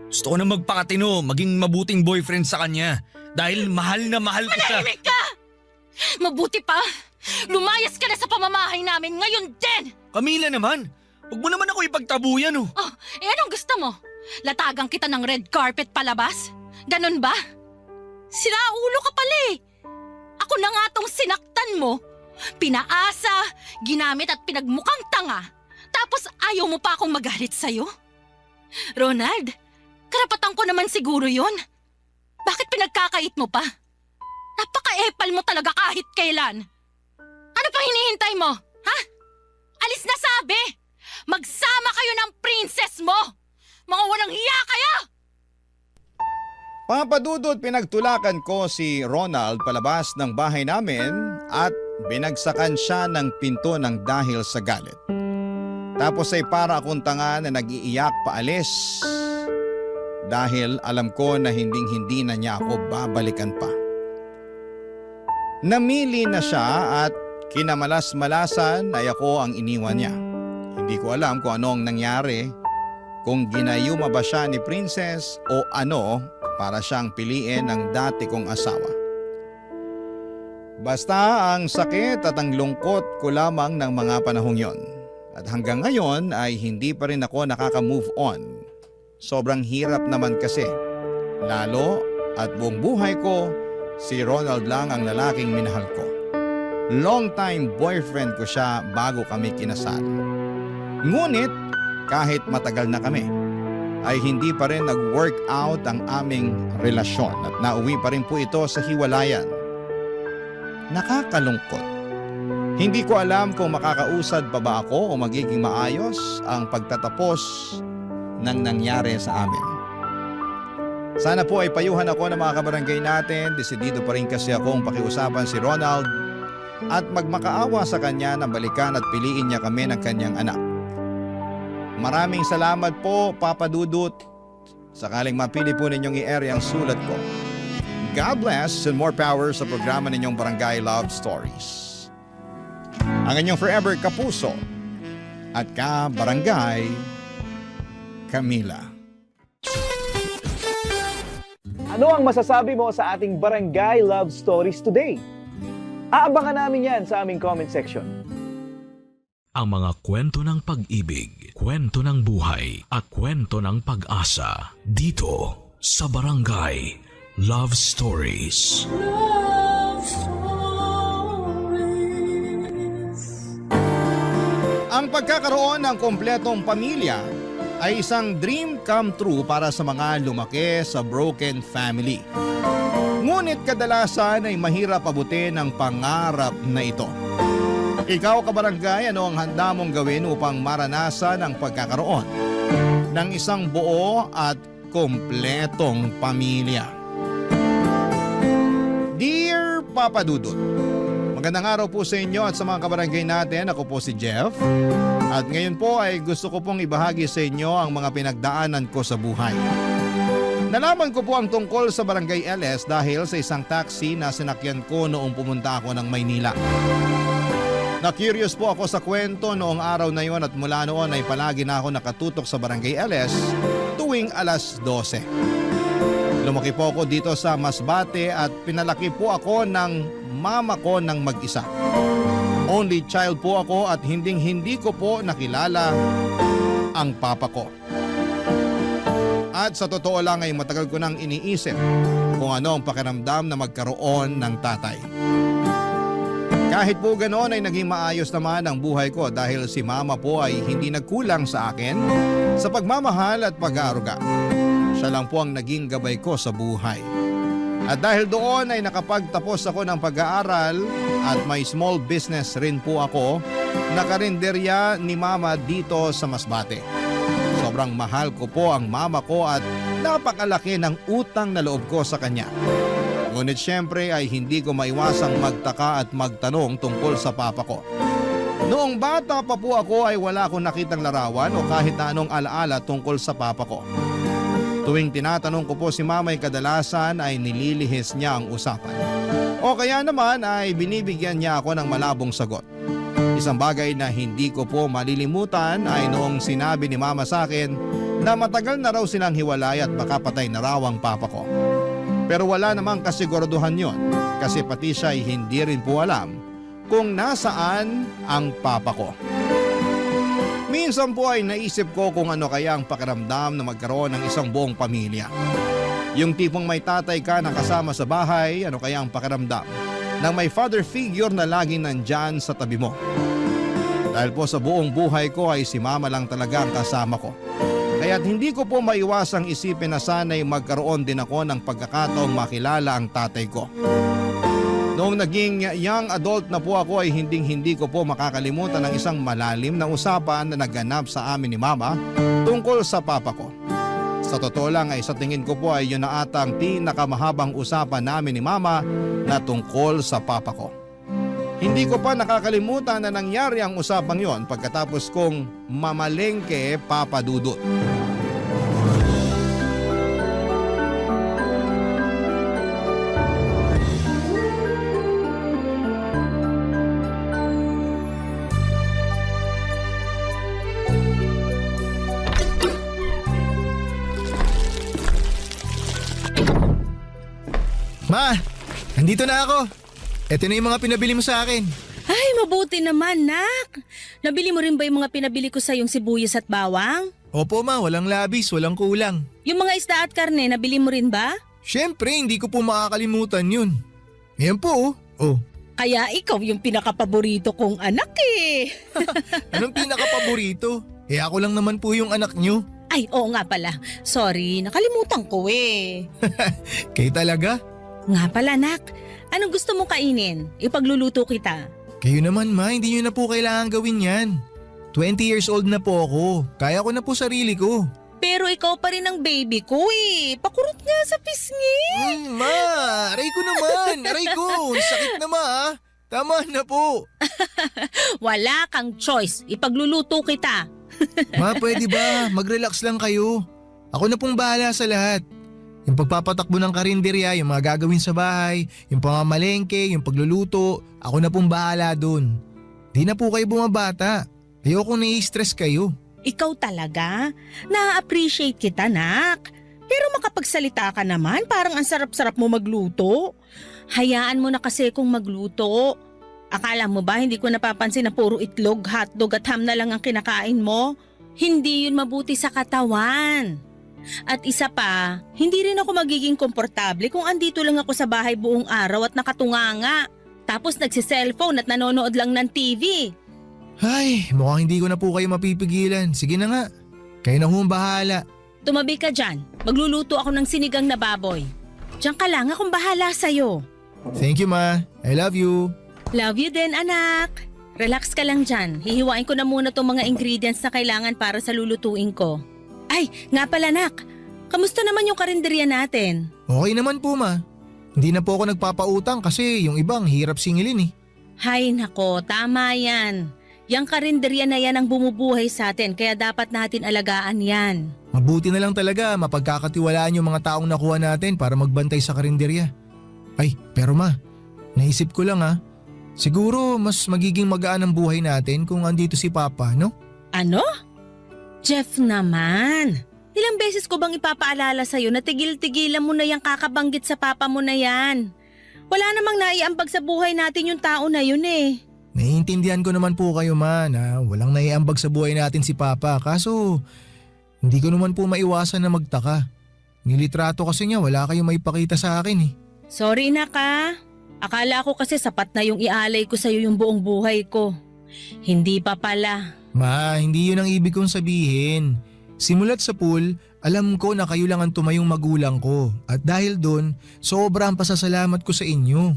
Gusto ko nang magpakatino, maging mabuting boyfriend sa kanya. Dahil mahal na mahal ko siya. Manahimik ka! Mabuti pa, lumayas ka na sa pamamahay namin ngayon din! Camila naman, huwag mo naman ako ipagtabuyan oh. Oh, anong gusto mo? Latagang kita ng red carpet palabas? Ganon ba? Siraulo ka pala eh. Ako na nga tong sinaktan mo. Pinaasa, ginamit at pinagmukhang tanga. Tapos ayaw mo pa akong magalit sa'yo? Ronald, karapatan ko naman siguro yon. Bakit pinagkakait mo pa? Napaka-epal mo talaga kahit kailan. Ano pang hinihintay mo? Ha? Alis na sabi! Magsama kayo ng princess mo! Mga walang hiya kayo! Papadudot, pinagtulakan ko si Ronald palabas ng bahay namin at binagsakan siya ng pinto ng dahil sa galit. Tapos ay para akong tanga na nag-iiyak paalis dahil alam ko na hinding-hindi na niya ako babalikan pa. Namili na siya at kinamalas-malasan ay ako ang iniwan niya. Hindi ko alam kung ano ang nangyari, kung ginayuma ba siya ni Princess o ano para siyang piliin ng dati kong asawa. Basta ang sakit at ang lungkot ko lamang ng mga panahong yon. At hanggang ngayon ay hindi pa rin ako nakaka-move on. Sobrang hirap naman kasi. Lalo at buong buhay ko, si Ronald lang ang lalaking minahal ko. Long-time boyfriend ko siya bago kami kinasal. Ngunit kahit matagal na kami, ay hindi pa rin nag-work out ang aming relasyon at nauwi pa rin po ito sa hiwalayan. Nakakalungkot. Hindi ko alam kung makakausad pa ba ako o magiging maayos ang pagtatapos ng nangyari sa amin. Sana po ay payuhan ako ng mga kabarangay natin. Desidido pa rin kasi akong pakiusapan si Ronald at magmakaawa sa kanya na balikan at piliin niya kami ng kanyang anak. Maraming salamat po, Papa Dudut. Sakaling mapili po ninyong i-air ang sulat ko. God bless and more power sa programa ninyong Barangay Love Stories. Ang inyong forever kapuso at ka-barangay, Camila. Ano ang masasabi mo sa ating Barangay Love Stories today? Aabangan namin yan sa aming comment section. Ang mga kwento ng pag-ibig, kwento ng buhay at kwento ng pag-asa dito sa Barangay Love Stories. Love Stories. Ang pagkakaroon ng kompletong pamilya ay isang dream come true para sa mga lumaki sa broken family. Ngunit kadalasan ay mahirap abutin ang pangarap na ito. Ikaw, kabarangay, ano ang handa mong gawin upang maranasan ang pagkakaroon ng isang buo at kumpletong pamilya. Dear Papa Dudut, magandang araw po sa inyo at sa mga kabarangay natin. Ako po si Jeff. At ngayon po ay gusto ko pong ibahagi sa inyo ang mga pinagdaanan ko sa buhay. Nalaman ko po ang tungkol sa Barangay LS dahil sa isang taxi na sinakyan ko noong pumunta ako ng Maynila. Na-curious po ako sa kwento noong araw na yon at mula noon ay palagi na ako nakatutok sa Barangay LS tuwing alas 12. Lumaki po ako dito sa Masbate at pinalaki po ako ng mama ko ng mag-isa. Only child po ako at hindi ko po nakilala ang papa ko. At sa totoo lang ay matagal ko nang iniisip kung ano ang pakiramdam na magkaroon ng tatay. Kahit po ganoon ay naging maayos naman ang buhay ko dahil si mama po ay hindi nagkulang sa akin sa pagmamahal at pag-aaruga. Siya lang po ang naging gabay ko sa buhay. At dahil doon ay nakapagtapos ako ng pag-aaral at may small business rin po ako na karinderya ni mama dito sa Masbate. Sobrang mahal ko po ang mama ko at napakalaki ng utang na loob ko sa kanya. Ngunit syempre ay hindi ko maiwasang magtaka at magtanong tungkol sa papa ko. Noong bata pa po ako ay wala akong nakitang larawan o kahit na anong alaala tungkol sa papa ko. Tuwing tinatanong ko po si mama ay kadalasan ay nililihis niya ang usapan. O kaya naman ay binibigyan niya ako ng malabong sagot. Isang bagay na hindi ko po malilimutan ay noong sinabi ni mama sa akin na matagal na raw silang hiwalay at baka patay na raw ang papa ko. Pero wala namang kasiguraduhan yon kasi pati siya ay hindi rin po alam kung nasaan ang papa ko. Minsan po ay naisip ko kung ano kaya ang pakiramdam na magkaroon ng isang buong pamilya. Yung tipong may tatay ka na kasama sa bahay, ano kaya ang pakiramdam nang may father figure na laging nandyan sa tabi mo. Dahil po sa buong buhay ko ay si mama lang talaga ang kasama ko. Kaya't hindi ko po maiwasang isipin na sana'y magkaroon din ako ng pagkakataong makilala ang tatay ko. Noong naging young adult na po ako ay hindi ko po makakalimutan ng isang malalim na usapan na naganap sa amin ni mama tungkol sa papa ko. Sa totoo lang ay sa tingin ko po ay yun na ata ang pinakamahabang usapan namin ni mama na tungkol sa papa ko. Hindi ko pa nakakalimutan na nangyari ang usapang yon pagkatapos kong mamalengke Papa Dudut. Ma, nandito na ako. Ito na yung mga pinabili mo sa akin. Ay, mabuti naman, nak. Nabili mo rin ba yung mga pinabili ko sa yung sibuyas at bawang? Opo ma, walang labis, walang kulang. Yung mga isda at karne, nabili mo rin ba? Siyempre, hindi ko po makakalimutan yun. Ngayon po, oh. Kaya ikaw yung pinakapaborito kong anak eh. Anong pinaka-paborito? Eh ako lang naman po yung anak nyo. Ay, oo nga pala. Sorry, nakalimutan ko eh. Kayo talaga? Nga pala, nak. Anong gusto mong kainin? Ipagluluto kita. Kayo naman ma, hindi nyo na po kailangan gawin yan. 20 years old na po ako. Kaya ko na po sarili ko. Pero ikaw pa rin ang baby ko eh. Pakurot nga sa pisngi. Ma, aray ko naman. Aray ko, sakit na ma ah. Tama na po. Wala kang choice. Ipagluluto kita. Ma, pwede ba? Mag-relax lang kayo. Ako na pong bahala sa lahat. Yung pagpapatakbo ng karinderya, yung mga gagawin sa bahay, yung pamamalengke, yung pagluluto, ako na pong bahala dun. Di na po kayo bumabata. Ayoko nai-stress kayo. Ikaw talaga? Na-appreciate kita, nak. Pero makapagsalita ka naman, parang ang sarap-sarap mo magluto. Hayaan mo na kasi kung magluto. Akala mo ba hindi ko napapansin na puro itlog, hotdog at ham na lang ang kinakain mo? Hindi yun mabuti sa katawan. At isa pa, hindi rin ako magiging komportable kung andito lang ako sa bahay buong araw at nakatunganga. Tapos nagsiselfone at nanonood lang ng TV. Ay, mukhang hindi ko na po kayo mapipigilan. Sige na nga. Kayo na hong bahala. Tumabi ka dyan. Magluluto ako ng sinigang na baboy. Diyan ka lang, akong bahala sa'yo. Thank you ma. I love you. Love you din, anak. Relax ka lang dyan. Hihiwain ko na muna tong mga ingredients na kailangan para sa lulutuin ko. Ay, nga pala nak. Kamusta naman yung karinderya natin? Okay naman po ma. Hindi na po ako nagpapautang kasi yung ibang hirap singilin eh. Hay nako, tama yan. Yang karinderya na yan ang bumubuhay sa atin kaya dapat natin alagaan yan. Mabuti na lang talaga mapagkakatiwalaan yung mga taong nakuha natin para magbantay sa karinderya. Ay, pero ma, naisip ko lang ha. Siguro mas magiging magaan ang buhay natin kung andito si Papa, no? Ano? Jeff naman. Ilang beses ko bang ipapaalala sa'yo na tigil-tigilan mo na yung kakabanggit sa papa mo na yan? Wala namang naiambag sa buhay natin yung tao na yun eh. Naiintindihan ko naman po kayo ma na walang naiambag sa buhay natin si Papa kaso hindi ko naman po maiwasan na magtaka. Nilitrato kasi niya wala kayong maipakita sa akin eh. Sorry na ka. Akala ko kasi sapat na yung ialay ko sa'yo yung buong buhay ko. Hindi pa pala. Ma, hindi yun ang ibig kong sabihin. Simulat sa pool, alam ko na kayo lang ang tumayong magulang ko at dahil doon, sobrang pasasalamat ko sa inyo.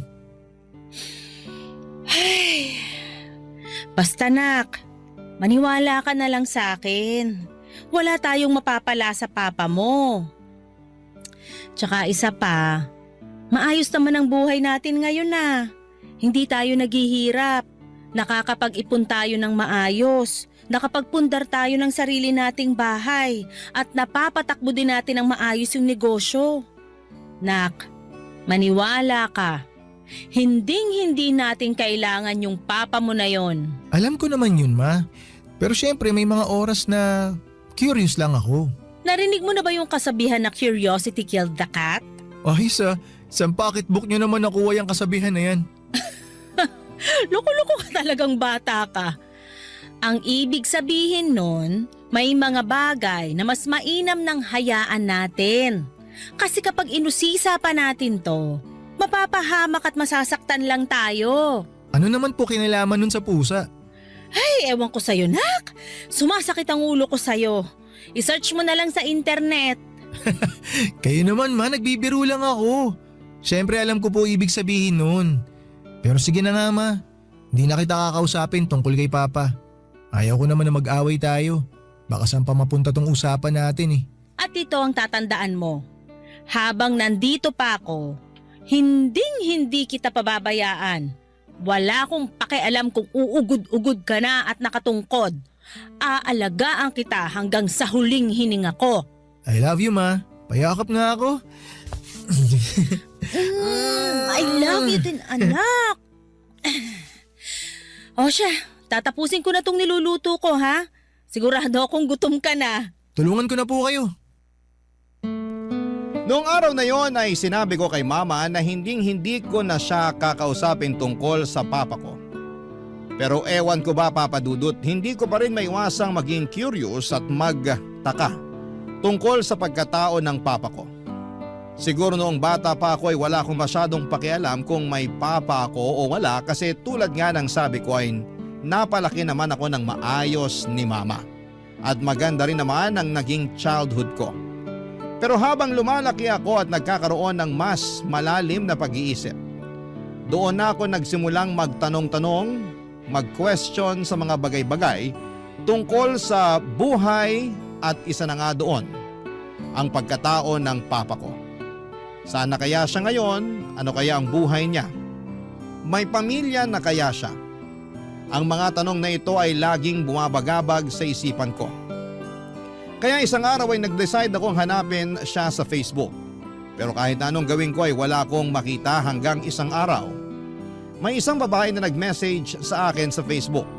Ay, basta nak, maniwala ka na lang sa akin. Wala tayong mapapala sa papa mo. Tsaka isa pa, maayos naman ang buhay natin ngayon na. Hindi tayo naghihirap. Nakakapag-ipon tayo ng maayos. Nakapagpundar tayo ng sarili nating bahay. At napapatakbo din natin ng maayos yung negosyo. Nak, maniwala ka. Hinding-hindi natin kailangan yung papa mo na yon. Alam ko naman yun ma, pero syempre may mga oras na curious lang ako. Narinig mo na ba yung kasabihan na curiosity killed the cat? Ay sa pocketbook nyo naman nakuha yung kasabihan na yan. Loko-loko ka talagang bata ka. Ang ibig sabihin nun, may mga bagay na mas mainam ng hayaan natin. Kasi kapag inusisa pa natin to, mapapahamak at masasaktan lang tayo. Ano naman po kinalaman nun sa pusa? Ay, ewan ko sa'yo, nak. Sumasakit ang ulo ko sa'yo. I-search mo na lang sa internet. Kayo naman ma, nagbibiro lang ako. Syempre alam ko po ibig sabihin nun. Pero sige na nga ma, hindi na kita kakausapin tungkol kay Papa. Ayaw ko naman na mag-away tayo. Baka saan pa mapunta tong usapan natin eh. At ito ang tatandaan mo. Habang nandito pa ako, hinding-hindi kita pababayaan. Wala akong pakialam kung uugod-ugod ka na at nakatungkod. Aalagaan kita hanggang sa huling hininga ko. I love you ma, payakap nga ako. I love you din, anak. O siya, tatapusin ko na tong niluluto ko ha. Sigurado akong gutom ka na. Tulungan ko na po kayo. Noong araw na yon ay sinabi ko kay mama na hindi ko na siya kakausapin tungkol sa papa ko. Pero ewan ko ba Papa Dudut, hindi ko pa rin maiwasang maging curious at magtaka tungkol sa pagkatao ng papa ko. Siguro noong bata pa ako ay wala akong masyadong pakialam kung may papa ako o wala kasi tulad nga ng sabi ko ay napalaki naman ako ng maayos ni mama. At maganda rin naman ang naging childhood ko. Pero habang lumalaki ako at nagkakaroon ng mas malalim na pag-iisip, doon na ako nagsimulang magtanong-tanong, mag-question sa mga bagay-bagay tungkol sa buhay at isa na nga doon, ang pagkatao ng papa ko. Sana kaya siya ngayon? Ano kaya ang buhay niya? May pamilya na kaya siya? Ang mga tanong na ito ay laging bumabagabag sa isipan ko. Kaya isang araw ay nag-decide akong hanapin siya sa Facebook. Pero kahit anong gawin ko ay wala akong makita hanggang isang araw. May isang babae na nag-message sa akin sa Facebook.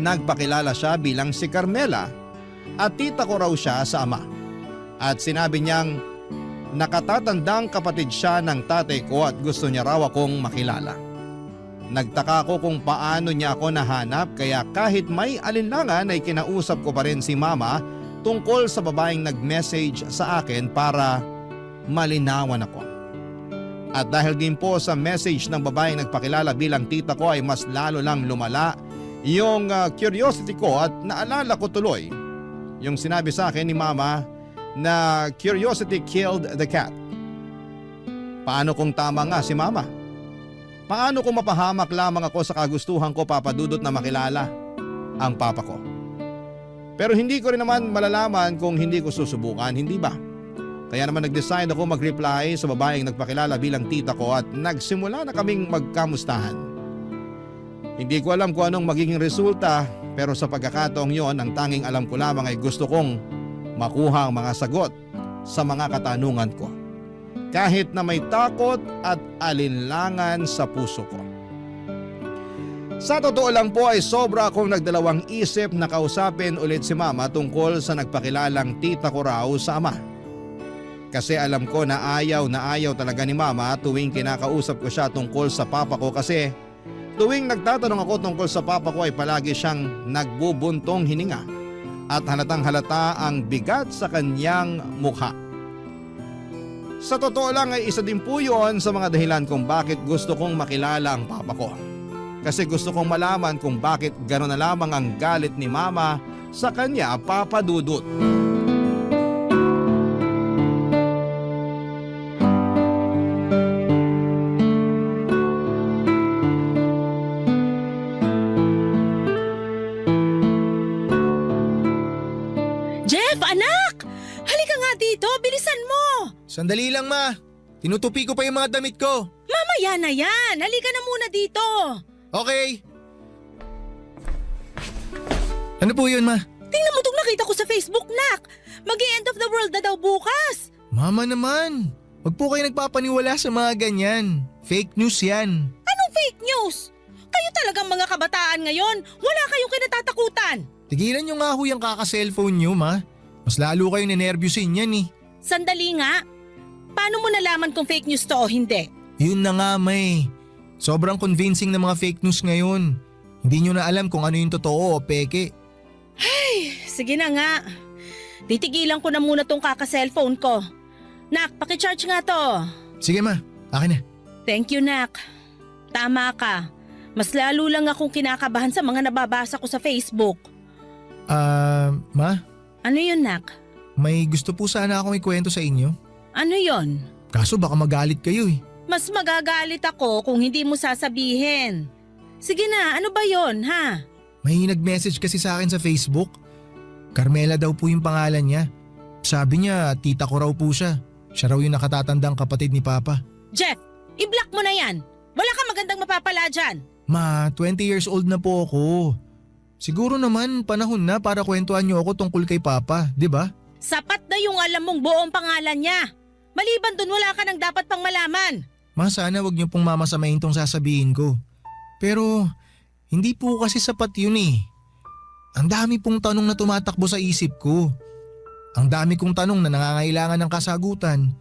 Nagpakilala siya bilang si Carmela at tita ko raw siya sa ama. At sinabi niyang nakatatandang kapatid siya ng tatay ko at gusto niya raw akong makilala. Nagtaka ko kung paano niya ako nahanap kaya kahit may alinlangan ay kinausap ko pa rin si mama tungkol sa babaeng nag-message sa akin para malinawan ako. At dahil din po sa message ng babaeng nagpakilala bilang tita ko ay mas lalo lang lumala yung curiosity ko at naalala ko tuloy yung sinabi sa akin ni mama na curiosity killed the cat. Paano kung tama nga si mama? Paano kung mapahamak lamang ako sa kagustuhan ko Papa Dudut na makilala ang papa ko? Pero hindi ko rin naman malalaman kung hindi ko susubukan, hindi ba? Kaya naman nag-decide ako mag-reply sa babaeng nagpakilala bilang tita ko at nagsimula na kaming magkamustahan. Hindi ko alam kung anong magiging resulta pero sa pagkakataong yon ang tanging alam ko lamang ay gusto kong makuha ang mga sagot sa mga katanungan ko. Kahit na may takot at alinlangan sa puso ko. Sa totoo lang po ay sobra akong nagdalawang isip na kausapin ulit si mama tungkol sa nagpakilalang tita ko raw sa ama. Kasi alam ko na ayaw talaga ni mama tuwing kinakausap ko siya tungkol sa papa ko kasi tuwing nagtatanong ako tungkol sa papa ko ay palagi siyang nagbubuntong hininga at halatang halata ang bigat sa kanyang mukha. Sa totoo lang ay isa din po yun sa mga dahilan kung bakit gusto kong makilala ang papa ko. Kasi gusto kong malaman kung bakit gano'n na lamang ang galit ni mama sa kanya, Papa Dudut. Jeff, anak! Halika nga dito, bilisan mo! Sandali lang ma, tinutupi ko pa yung mga damit ko. Mamaya na yan, halika na muna dito. Okay. Ano po yun ma? Tingnan mo itong nakita ko sa Facebook, nak. Mag-end of the world na daw bukas. Mama naman, wag po kayo nagpapaniwala sa mga ganyan. Fake news yan. Anong fake news? Kayo talagang mga kabataan ngayon, wala kayong kinatatakutan. Tigilan nyo nga ho yung kaka-cellphone nyo ma. Mas lalo kayong ninervyusin yan eh. Sandali nga. Paano mo nalaman kung fake news to o hindi? Yun na nga may. Sobrang convincing na mga fake news ngayon. Hindi nyo na alam kung ano yung totoo o peke. Sige na nga. Titigilan ko na muna tong kaka-cellphone ko. Nak, pakicharge nga to. Sige ma, akin na. Thank you, Nak. Tama ka. Mas lalo lang akong kinakabahan sa mga nababasa ko sa Facebook. Ma, Ano yun, Nak? may gusto po sana akong ikwento sa inyo. Ano yun? Kaso baka magalit kayo eh. Mas magagalit ako kung hindi mo sasabihin. Sige na, ano ba yon, ha? May nag-message kasi sa akin sa Facebook. Carmela daw po yung pangalan niya. Sabi niya, tita ko raw po siya. Siya raw yung nakatatandang kapatid ni Papa. Jeff, i-block mo na yan. Wala kang magandang mapapala dyan. Ma, 20 years old na po ako. Siguro naman panahon na para kwentuhan niyo ako tungkol kay Papa, di ba? Sapat na yung alam mong buong pangalan niya. Maliban dun, wala ka nang dapat pang malaman. Ma, sana wag niyo pong mamasamain tong sasabihin ko. Pero hindi po kasi sapat yun eh. Ang dami pong tanong na tumatakbo sa isip ko. Ang dami kong tanong na nangangailangan ng kasagutan.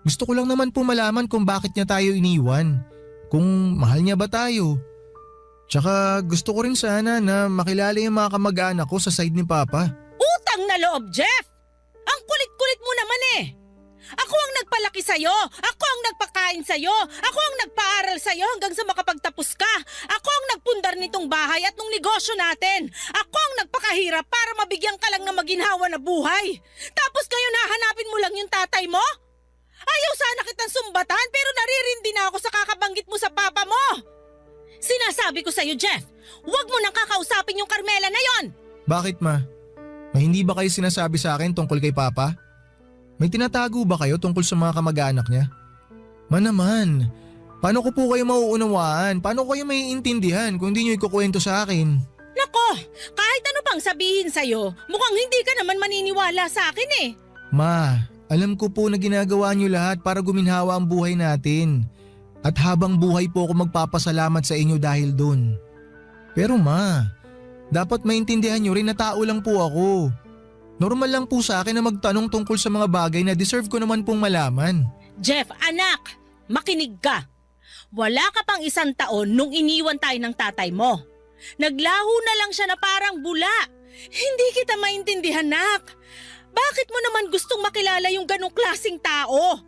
Gusto ko lang naman po malaman kung bakit niya tayo iniwan. Kung mahal niya ba tayo. Tsaka gusto ko rin sana na makilala yung mga kamag-anak ko sa side ni Papa. Utang na loob, Jeff! Ang kulit-kulit mo naman eh! Ako ang nagpalaki sa'yo! Ako ang nagpakain sa'yo! Ako ang nagpaaral sa'yo hanggang sa makapagtapos ka! Ako ang nagpundar nitong bahay at nung negosyo natin! Ako ang nagpakahirap para mabigyan ka lang ng maginhawa na buhay! Tapos ngayon hahanapin mo lang yung tatay mo? Ayaw sana kitang sumbatan pero naririndi na ako sa kakabanggit mo sa papa mo! Sinasabi ko sa'yo, Jeff, huwag mo nang kakausapin yung Carmela na yon! Bakit ma? May hindi ba kayo sinasabi sa akin tungkol kay Papa? May tinatago ba kayo tungkol sa mga kamag-anak niya? Ma naman, paano ko po kayo mauunawaan? Paano ko kayo maiintindihan kung hindi niyo ikukwento sa akin? Nako, kahit ano pang sabihin sa'yo, mukhang hindi ka naman maniniwala sa akin eh. Ma, alam ko po na ginagawa niyo lahat para guminhawa ang buhay natin. At habang buhay po ako magpapasalamat sa inyo dahil doon. Pero ma, dapat maintindihan niyo rin na tao lang po ako. Normal lang po sa akin na magtanong tungkol sa mga bagay na deserve ko naman pong malaman. Jeff, anak, makinig ka. Wala ka pang 1 taon nung iniwan tayo ng tatay mo. Naglaho na lang siya na parang bula. Hindi kita maintindihan, nak. Bakit mo naman gustong makilala yung ganong klaseng tao?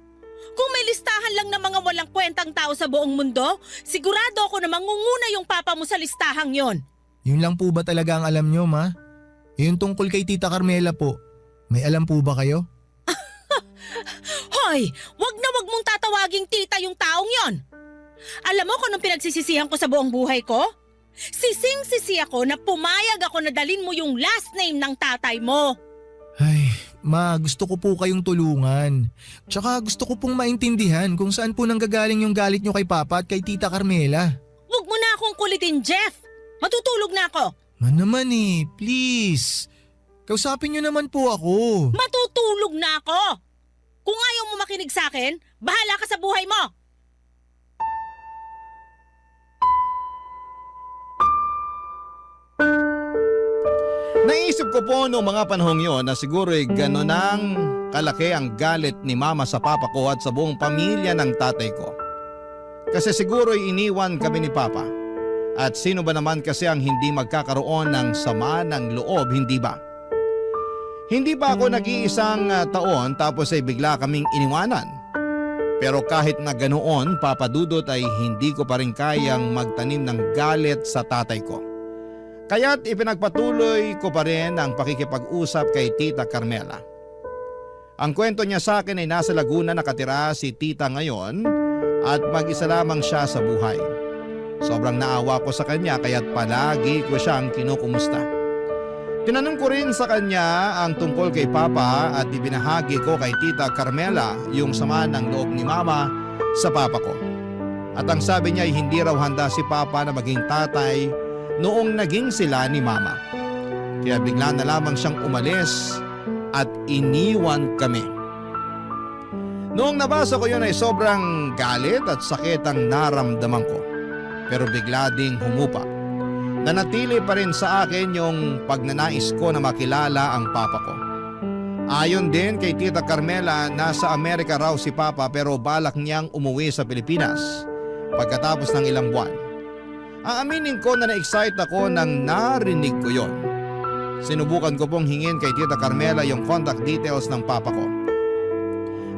Kung may listahan lang ng mga walang kwentang tao sa buong mundo, sigurado ako na mangunguna yung papa mo sa listahang yon. Yun lang po ba talaga ang alam niyo, ma? Yung tungkol kay Tita Carmela po, may alam po ba kayo? Hoy, wag mong tatawaging tita yung taong yon. Alam mo kung anong pinagsisisihan ko sa buong buhay ko? Sising-sisi ako na pumayag ako na dalin mo yung last name ng tatay mo. Ay, ma, gusto ko po kayong tulungan. Tsaka gusto ko pong maintindihan kung saan po nanggagaling yung galit nyo kay Papa at kay Tita Carmela. Huwag mo na akong kulitin, Jeff. Matutulog na ako. Man naman please. Kausapin nyo naman po ako. Matutulog na ako. Kung ayaw mo makinig sa akin, bahala ka sa buhay mo. Naisip ko po noong mga panahong yon na siguro'y gano'n ang kalaki ang galit ni Mama sa Papa ko at sa buong pamilya ng tatay ko. Kasi siguro'y iniwan kami ni Papa. At sino ba naman kasi ang hindi magkakaroon ng sama ng loob, hindi ba? Hindi ba ako nag-iisang taon tapos ay bigla kaming iniwanan? Pero kahit na ganoon, Papa Dudut, ay hindi ko pa rin kayang magtanim ng galit sa tatay ko. Kaya't ipinagpatuloy ko pa rin ang pakikipag-usap kay Tita Carmela. Ang kwento niya sa akin ay nasa Laguna nakatira si Tita ngayon at mag-isa lamang siya sa buhay. Sobrang naawa ko sa kanya kaya't palagi ko siyang kinukumusta. Tinanong ko rin sa kanya ang tungkol kay Papa at ibinahagi ko kay Tita Carmela yung sama ng loob ni Mama sa Papa ko. At ang sabi niya ay hindi raw handa si Papa na maging tatay noong naging sila ni Mama. Kaya bigla na lamang siyang umalis at iniwan kami. Noong nabasa ko yun ay sobrang galit at sakit ang naramdaman ko. Pero bigla ding humupa. Nanatili pa rin sa akin yung pagnanais ko na makilala ang Papa ko. Ayon din kay Tita Carmela, nasa Amerika raw si Papa pero balak niyang umuwi sa Pilipinas pagkatapos ng ilang buwan. Aaminin ko na na-excite ako nang narinig ko yon. Sinubukan ko pong hingin kay Tita Carmela yung contact details ng Papa ko.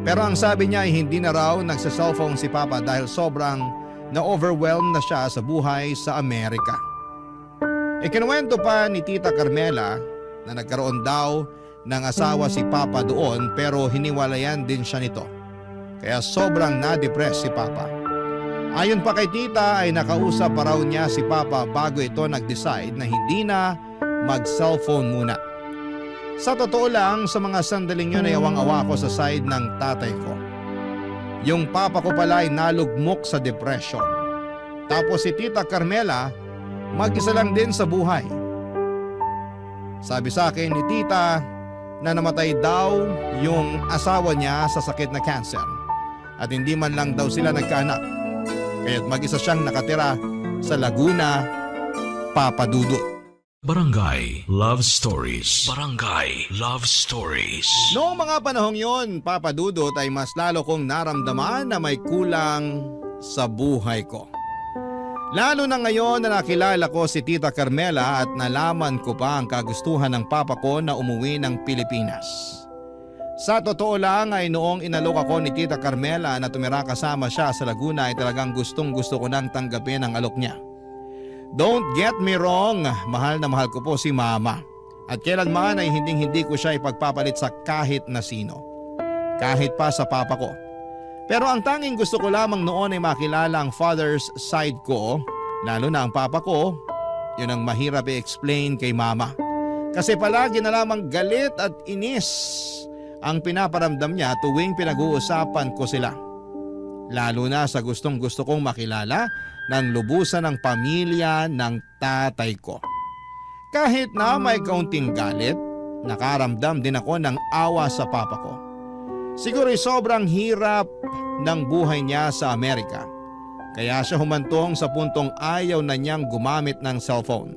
Pero ang sabi niya ay hindi na raw nagsa-cellphone si Papa dahil sobrang na-overwhelmed na siya sa buhay sa Amerika. Ikinuwento pa ni Tita Carmela na nagkaroon daw ng asawa si Papa doon pero hiniwalayan din siya nito. Kaya sobrang na-depress si Papa. Ayon pa kay Tita ay nakausap pa raw niya si Papa bago ito nag-decide na hindi na mag-cellphone muna. Sa totoo lang, sa mga sandaling yun ay awang-awa ko sa side ng tatay ko. Yung Papa ko pala ay nalugmok sa depression. Tapos si Tita Carmela, mag-isa lang din sa buhay. Sabi sa akin ni Tita na namatay daw yung asawa niya sa sakit na cancer at hindi man lang daw sila nagkaanak. Kaya't mag-isa siyang nakatira sa Laguna, Papa Dudut. Barangay Love Stories. Barangay Love Stories. Noong mga panahong yon, Papa Dudut, ay mas lalo kong naramdaman na may kulang sa buhay ko. Lalo na ngayon na nakilala ko si Tita Carmela at nalaman ko pa ang kagustuhan ng Papa ko na umuwi ng Pilipinas. Sa totoo lang ay noong inalok ako ni Tita Carmela na tumira kasama siya sa Laguna ay talagang gustong-gusto ko nang tanggapin ang alok niya. Don't get me wrong, mahal na mahal ko po si Mama. At kailanman ay hindi ko siya ipagpapalit sa kahit na sino. Kahit pa sa Papa ko. Pero ang tanging gusto ko lamang noon ay makilala ang father's side ko, lalo na ang Papa ko. Yun ang mahirap i-explain kay Mama. Kasi palagi na lamang galit at inis ang pinaparamdam niya tuwing pinag-uusapan ko sila. Lalo na sa gustong-gusto kong makilala ng lubusan ng pamilya ng tatay ko. Kahit na may kaunting galit, nakaramdam din ako ng awa sa Papa ko. Siguro sobrang hirap ng buhay niya sa Amerika. Kaya siya humantong sa puntong ayaw na niyang gumamit ng cellphone.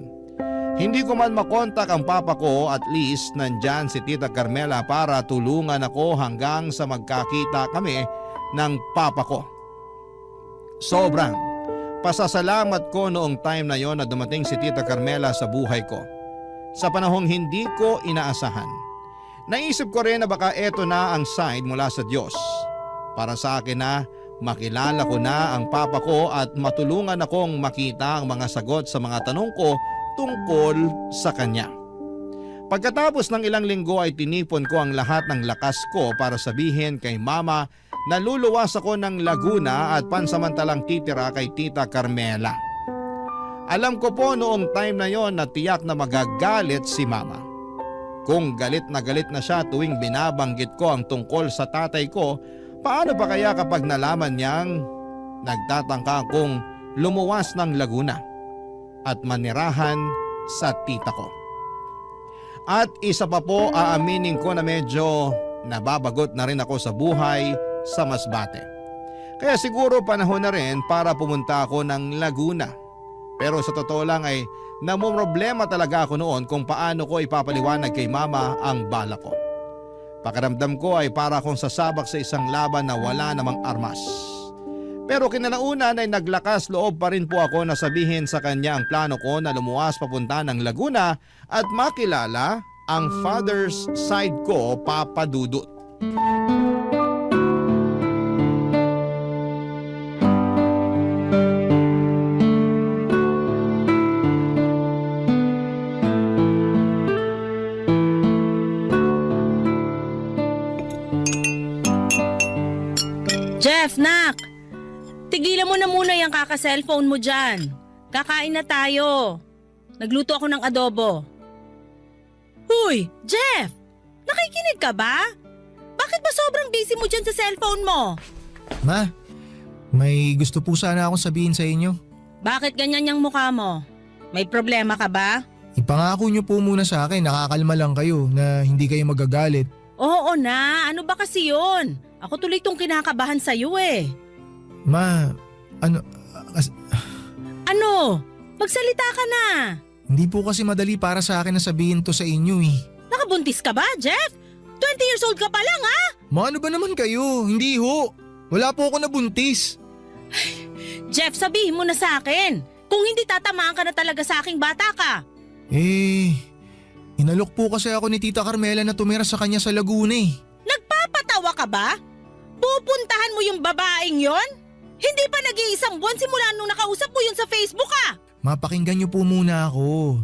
Hindi ko man makontak ang Papa ko, at least nandyan si Tita Carmela para tulungan ako hanggang sa magkakita kami ng Papa ko. Sobrang pasasalamat ko noong time na yon na dumating si Tita Carmela sa buhay ko. Sa panahong hindi ko inaasahan. Naisip ko rin na baka eto na ang sign mula sa Diyos. Para sa akin na makilala ko na ang Papa ko at matulungan akong makita ang mga sagot sa mga tanong ko tungkol sa kanya. Pagkatapos ng ilang linggo ay tinipon ko ang lahat ng lakas ko para sabihin kay Mama na luluwas ako ng Laguna at pansamantalang titira kay Tita Carmela. Alam ko po noong time na yon na tiyak na magagalit si mama. Kung galit na siya tuwing binabanggit ko ang tungkol sa tatay ko, paano pa kaya kapag nalaman niyang nagtatangka akong lumuwas ng Laguna at manirahan sa tita ko? At isa pa po, aaminin ko na medyo nababagot na rin ako sa buhay sa Masbate. Kaya siguro panahon na rin para pumunta ako ng Laguna. Pero sa totoo lang ay namumroblema talaga ako noon kung paano ko ipapaliwanag kay mama ang bala ko. Pakiramdam ko ay para akong sasabak sa isang laban na wala namang armas. Pero kinalaunan ay naglakas loob pa rin po ako na sabihin sa kanya ang plano ko na lumuwas papunta ng Laguna at makilala ang father's side ko, Papa Dudut. Jeff, nak! Tigilan mo na muna yung kaka-cellphone mo dyan. Kakain na tayo. Nagluto ako ng adobo. Huy, Jeff! Nakikinig ka ba? Bakit ba sobrang busy mo dyan sa cellphone mo? Ma, may gusto po sana akong sabihin sa inyo. Bakit ganyan yung mukha mo? May problema ka ba? Ipangako niyo po muna sa akin, nakakalma lang kayo na hindi kayo magagalit. Oo na, ano ba kasi yun? Ako tuloy tong kinakabahan sa'yo eh. Ma, Ano? Magsalita ka na. hindi po kasi madali para sa akin na sabihin to sa inyo eh. Nakabuntis ka ba, Jeff? 20 years old ka pa lang ha? Ma, ano ba naman kayo? Hindi ho. Wala po ako nabuntis. Jeff, sabihin mo na sa akin. Kung hindi tatamaan ka na talaga sa aking bata ka. Inalok po kasi ako ni Tita Carmela na tumira sa kanya sa Laguna eh. Nagpapatawa ka ba? Pupuntahan mo yung babaeng yon? Hindi pa nag-iisang buwan simula nung nakausap mo yun sa Facebook ah! Mapakinggan niyo po muna ako.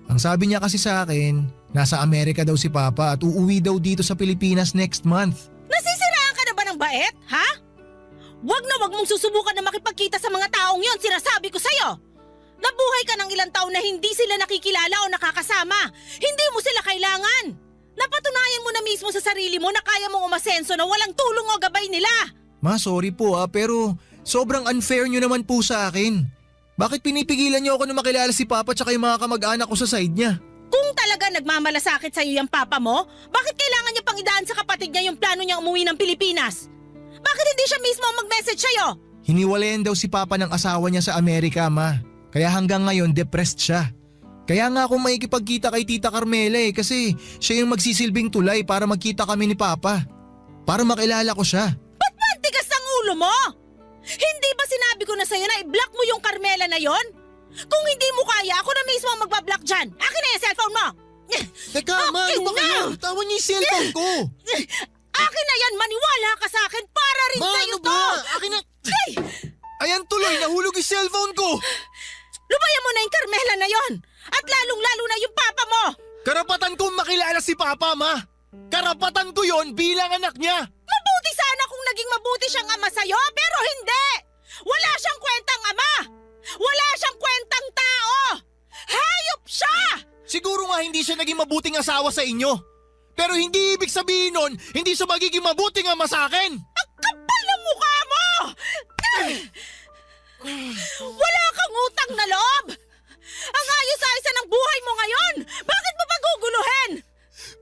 Ang sabi niya kasi sa akin, nasa Amerika daw si Papa at uuwi daw dito sa Pilipinas next month. Nasisiraan ka na ba ng bait, ha? Wag na wag mong susubukan na makipagkita sa mga taong yon, sinasabi ko sa'yo! Nabuhay ka ng ilang taon na hindi sila nakikilala o nakakasama. Hindi mo sila kailangan. Napatunayan mo na mismo sa sarili mo na kaya mong umasenso na walang tulong o gabay nila. Ma, sorry po pero sobrang unfair niyo naman po sa akin. Bakit pinipigilan niyo ako na makilala si Papa tsaka yung mga kamag-anak ko sa side niya? Kung talaga nagmamalasakit sa'yo yung papa mo, bakit kailangan niya pang idaan sa kapatid niya yung plano niyang umuwi ng Pilipinas? Bakit hindi siya mismo ang mag-message sa'yo? Hiniwalayan daw si Papa ng asawa niya sa Amerika, Ma. Kaya hanggang ngayon depressed siya. Kaya nga ako makikipagkita kay Tita Carmela kasi siya yung magsisilbing tulay para magkita kami ni Papa. Para makilala ko siya. Ba't ba ang tigas ng ulo mo? Hindi ba sinabi ko na sa'yo na i-block mo yung Carmela na yon? Kung hindi mo kaya, ako na mismo ang magbablock dyan. Akin na yung cellphone mo! Teka, Ma, ano ba kayo? Tawan niyo yung cellphone ko! Akin na yan, maniwala ka sa akin para rin Ma, sa'yo ano to! ba? Akin na... Ayan tuloy, nahulog yung cellphone ko! Lubayan mo na yung Carmela na yon! At lalong-lalo na yung papa mo! Karapatan kong makilala si Papa, Ma! Karapatan ko yon bilang anak niya! Mabuti sana kung naging mabuti siyang ama sa'yo, pero hindi! Wala siyang kwentang ama! Wala siyang kwentang tao! Hayop siya! Siguro nga hindi siya naging mabuting asawa sa inyo. Pero hindi ibig sabihin nun, hindi siya magiging mabuting ama sa akin! Ang kapal ng mukha mo! Wala kang utang na loob! Ang ayos-ayos ng buhay mo ngayon! Bakit mo paguguluhin?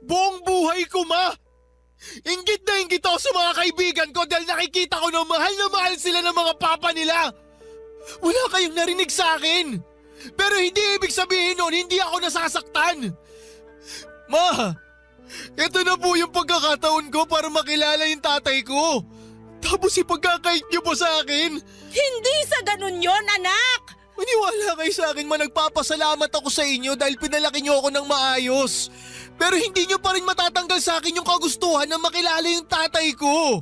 Buong buhay ko, Ma! Inggit na inggit ako sa mga kaibigan ko dahil nakikita ko na mahal sila ng mga papa nila! Wala kayong narinig sa akin! Pero hindi ibig sabihin nun, hindi ako nasasaktan! Ma! Ito na po yung pagkakataon ko para makilala yung tatay ko! Tapos ipagkakait niyo po sa akin! Hindi sa ganun yon, anak! Maniwala kayo sa akin, Ma, nagpapasalamat ako sa inyo dahil pinalaki niyo ako ng maayos. Pero hindi niyo pa rin matatanggal sa akin yung kagustuhan na makilala yung tatay ko.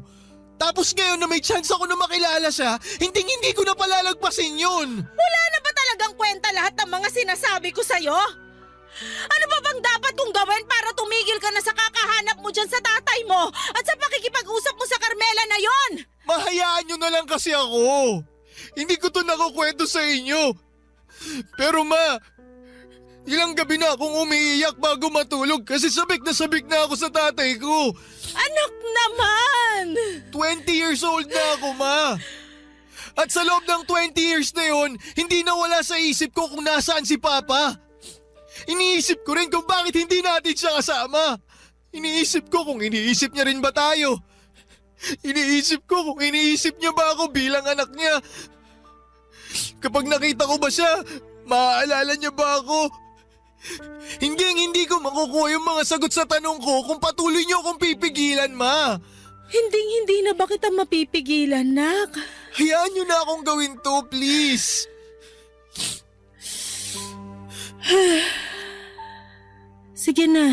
Tapos ngayon na may chance ako na makilala siya, hindi ko na palalagpasin yun. Wala na ba talagang kwenta lahat ng mga sinasabi ko sa'yo? Ano ba bang dapat kong gawin para tumigil ka na sa kakahanap mo dyan sa tatay mo at sa pakikipag-usap mo sa Carmela na yon? Mahayaan niyo na lang kasi ako. Hindi ko to nakukwento sa inyo. Pero ma, ilang gabi na akong umiiyak bago matulog kasi sabik na ako sa tatay ko. Anak naman! 20 years old na ako, ma. At sa loob ng 20 years na yon, hindi nawala sa isip ko kung nasaan si Papa. Iniisip ko rin kung bakit hindi natin siya kasama. Iniisip ko kung iniisip niya rin ba tayo. Iniisip ko kung iniisip niya ba ako bilang anak niya. Kapag nakita ko ba siya, maaalala niya ba ako? Hindi ko makukuha yung mga sagot sa tanong ko kung patuloy niyo akong pipigilan, ma. Hindi na ba kita mapipigilan, nak? Hayaan niyo na akong gawin to, please. Sige na.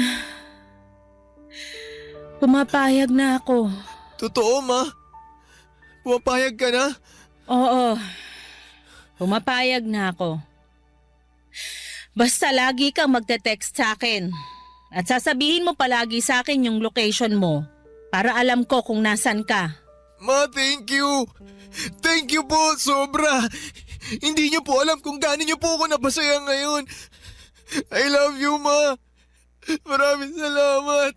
Pumapayag na ako. Totoo, ma? Pumapayag ka na? Oo. Pumapayag na ako. Basta lagi kang magte-text sa akin. At sasabihin mo palagi sa akin yung location mo para alam ko kung nasan ka. Ma, thank you. Thank you po, sobra. Hindi niyo po alam kung gaano niyo po ako napasaya ngayon. I love you, ma. Maraming salamat.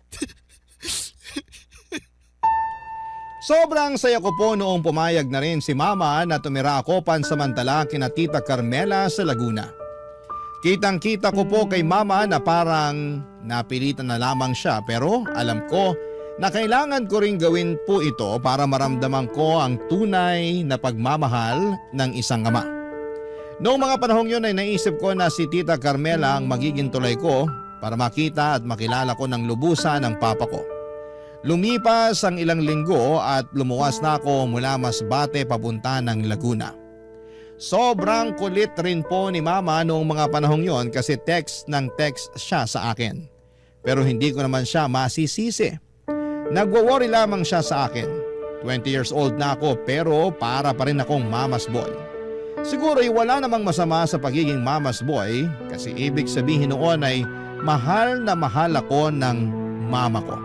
Sobrang saya ko po noong pumayag na rin si Mama na tumira ako pansamantala kina Tita Carmela sa Laguna. Kitang-kita ko po kay Mama na parang napilitan na lamang siya pero alam ko na kailangan ko rin gawin po ito para maramdaman ko ang tunay na pagmamahal ng isang ama. Noong mga panahong yun ay naisip ko na si Tita Carmela ang magiging tulay ko para makita at makilala ko ng lubusan ng papa ko. Lumipas ang ilang linggo at lumuwas na ako mula Masbate papunta ng Laguna. Sobrang kulit rin po ni Mama noong mga panahong yon kasi text ng text siya sa akin. Pero hindi ko naman siya masisisi. Nagwo-worry lamang siya sa akin. 20 years old na ako pero para pa rin akong mama's boy. Siguro ay wala namang masama sa pagiging mama's boy kasi ibig sabihin noon ay mahal na mahal ako ng mama ko.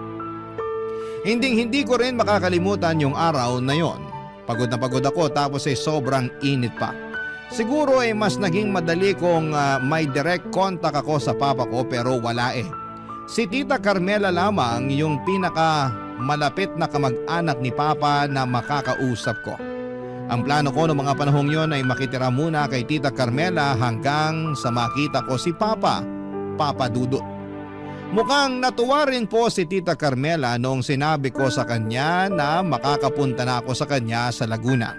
Hindi ko rin makakalimutan yung araw na yon. Pagod na pagod ako tapos ay sobrang init pa. Siguro ay mas naging madali kung may direct contact ako sa papa ko pero wala eh. Si Tita Carmela lamang yung pinaka malapit na kamag-anak ni Papa na makakausap ko. Ang plano ko noong mga panahong yon ay makitira muna kay Tita Carmela hanggang sa makita ko si Papa Dudut. Mukhang natuwa rin po si Tita Carmela noong sinabi ko sa kanya na makakapunta na ako sa kanya sa Laguna.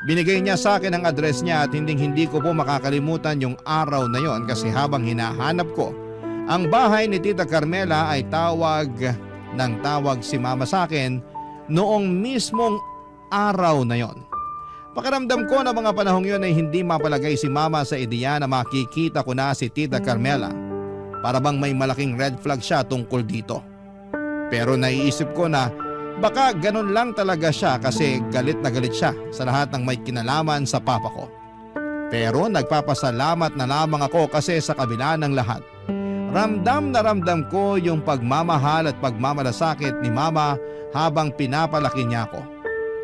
Binigay niya sa akin ang address niya at hindi ko po makakalimutan yung araw na yon kasi habang hinahanap ko ang bahay ni Tita Carmela ay tawag si Mama sa akin noong mismong araw na yon. Pakiramdam ko na mga panahong yon ay hindi mapalagay si Mama sa ideya na makikita ko na si Tita Carmela. Para bang may malaking red flag siya tungkol dito. Pero naiisip ko na baka ganun lang talaga siya kasi galit na galit siya sa lahat ng may kinalaman sa papa ko. Pero nagpapasalamat na lamang ako kasi sa kabila ng lahat. Ramdam na ramdam ko yung pagmamahal at pagmamalasakit ni Mama habang pinapalaki niya ako.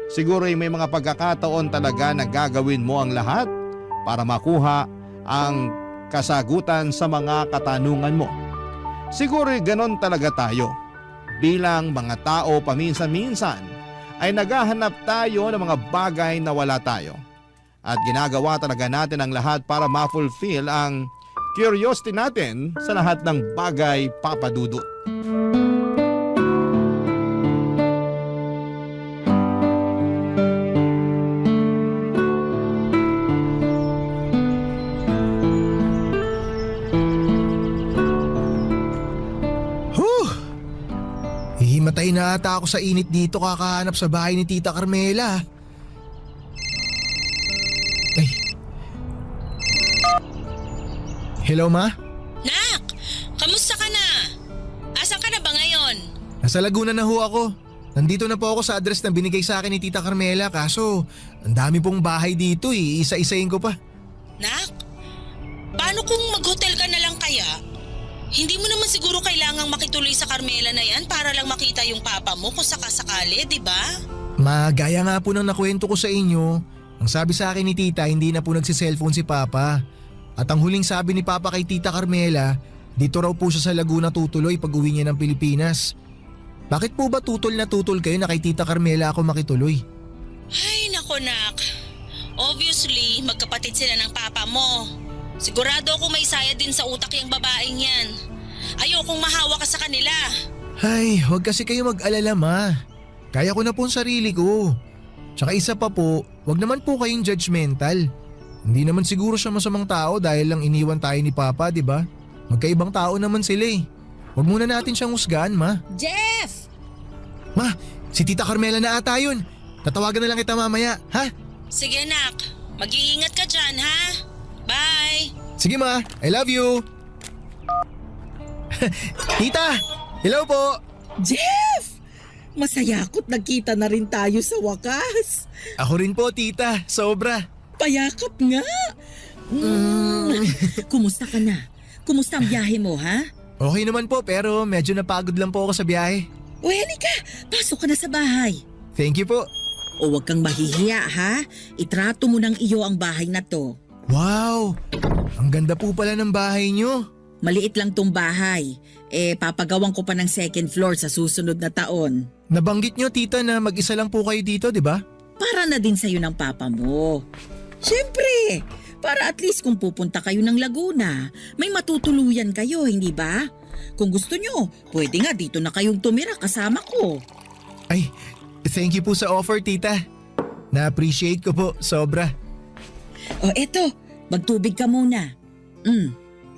Siguro ay may mga pagkakataon talaga na gagawin mo ang lahat para makuha ang kasagutan sa mga katanungan mo. Siguro ganon talaga tayo. Bilang mga tao paminsan-minsan ay naghahanap tayo ng mga bagay na wala tayo. At ginagawa talaga natin ang lahat para ma-fulfill ang curiosity natin sa lahat ng bagay, Papa Dudut. Himatay na ata ako sa init dito kakahanap sa bahay ni Tita Carmela. Ay. Hello, Ma? Nak! Kamusta ka na? Asan ka na ba ngayon? Nasa Laguna na ho ako. Nandito na po ako sa address na binigay sa akin ni Tita Carmela kaso ang dami pong bahay dito isa-isahin ko pa. Nak? Paano kung mag-hotel ka na lang kaya? Hindi mo naman siguro kailangang makituloy sa Carmela na yan para lang makita yung papa mo kung sakasakali, di ba? Ma, gaya nga po ng nakwento ko sa inyo, ang sabi sa akin ni Tita hindi na po nagsiselfone si Papa. At ang huling sabi ni Papa kay Tita Carmela, dito raw po siya sa Laguna tutuloy pag uwi niya ng Pilipinas. Bakit po ba tutol na tutol kayo na kay Tita Carmela ako makituloy? Ay, nako nak. Obviously, magkapatid sila ng papa mo. Sigurado ako may saya din sa utak yung babaeng yan. Ayokong mahawa ka sa kanila. Ay, huwag kasi kayo mag-alala ma. Kaya ko na po ang sarili ko. Tsaka isa pa po, huwag naman po kayong judgmental. Hindi naman siguro siya masamang tao dahil lang iniwan tayo ni Papa, di ba? Magkaibang tao naman sila eh. Huwag muna natin siyang husgahan, ma. Jeff! Ma, si Tita Carmela na ata yun. Tatawagan na lang kita mamaya, ha? Sige nak, mag-iingat ka dyan ha. Bye! Sige ma, I love you. Tita, hello po. Jeff! Masaya ako't nagkita na rin tayo sa wakas. Ako rin po, tita. Sobra. Payakap nga. Kumusta ka na? Kumusta ang biyahe mo ha? Okay naman po pero medyo napagod lang po ako sa biyahe. O halika, pasok ka na sa bahay. Thank you po. O huwag kang mahihiya ha. Itrato mo ng iyo ang bahay na to. Wow! Ang ganda po pala ng bahay nyo. Maliit lang tong bahay. Papagawan ko pa ng second floor sa susunod na taon. Nabanggit nyo tita na mag-isa lang po kayo dito, di ba? Para na din sa'yo ng papa mo. Siyempre, para at least kung pupunta kayo ng Laguna, may matutuluyan kayo, hindi ba? Kung gusto nyo, pwede nga dito na kayong tumira kasama ko. Ay, thank you po sa offer tita. Na-appreciate ko po, sobra. O eto, magtubig ka muna.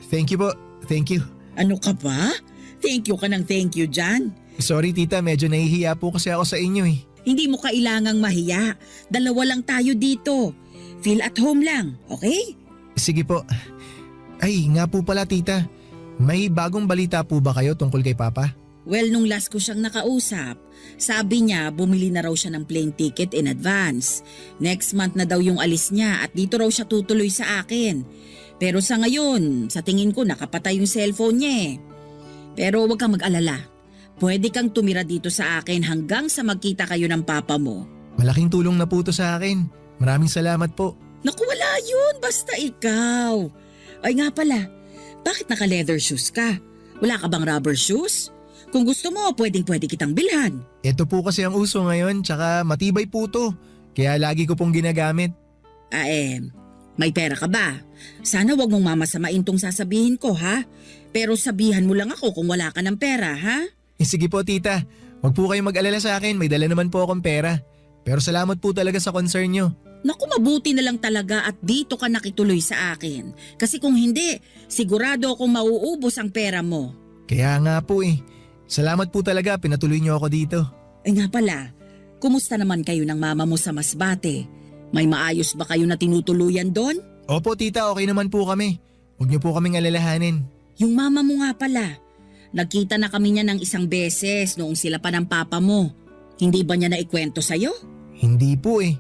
Thank you po, thank you. Ano ka ba? Thank you ka ng thank you dyan. Sorry tita, medyo nahihiya po kasi ako sa inyo eh. Hindi mo kailangang mahiya. Dalawa lang tayo dito. Feel at home lang, okay? Sige po. Ay, nga po pala tita. May bagong balita po ba kayo tungkol kay Papa? Well, nung last ko siyang nakausap, sabi niya bumili na raw siya ng plane ticket in advance. Next month na daw yung alis niya at dito raw siya tutuloy sa akin. Pero sa ngayon, sa tingin ko nakapatay yung cellphone niya eh. Pero huwag kang mag-alala. Pwede kang tumira dito sa akin hanggang sa magkita kayo ng papa mo. Malaking tulong na po to sa akin. Maraming salamat po. Naku, wala yun. Basta ikaw. Ay nga pala, bakit naka-leather shoes ka? Wala ka bang rubber shoes? Kung gusto mo, pwedeng-pwede kitang bilhan. Ito po kasi ang uso ngayon, tsaka matibay po to. Kaya lagi ko pong ginagamit. May pera ka ba? Sana wag mong mamasamain tong sasabihin ko, ha? Pero sabihan mo lang ako kung wala ka ng pera, ha? Sige po tita, wag po kayong mag-alala sa akin, may dala naman po akong pera. Pero salamat po talaga sa concern nyo. Naku, mabuti na lang talaga at dito ka nakituloy sa akin. Kasi kung hindi, sigurado akong mauubos ang pera mo. Kaya nga po eh. Salamat po talaga, pinatuloy nyo ako dito. Ay nga pala, kumusta naman kayo ng mama mo sa Masbate? May maayos ba kayo na tinutuluyan doon? Opo tita, okay naman po kami. Huwag nyo po kaming alalahanin. Yung mama mo nga pala, nagkita na kami niya ng isang beses noong sila pa ng papa mo. Hindi ba niya naikwento sa'yo? Hindi po eh.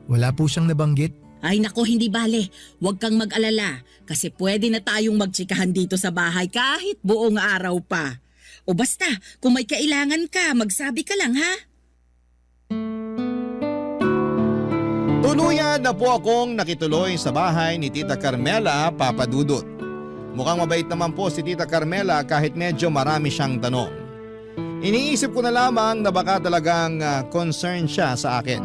Wala po siyang nabanggit. Ay nako, hindi bale. Huwag kang mag-alala kasi pwede na tayong magtsikahan dito sa bahay kahit buong araw pa. O basta, kung may kailangan ka, magsabi ka lang ha? Tuluyan na po akong nakituloy sa bahay ni Tita Carmela, Papa Dudut. Mukhang mabait naman po si Tita Carmela kahit medyo marami siyang tanong. Iniisip ko na lamang na baka talagang concerned siya sa akin.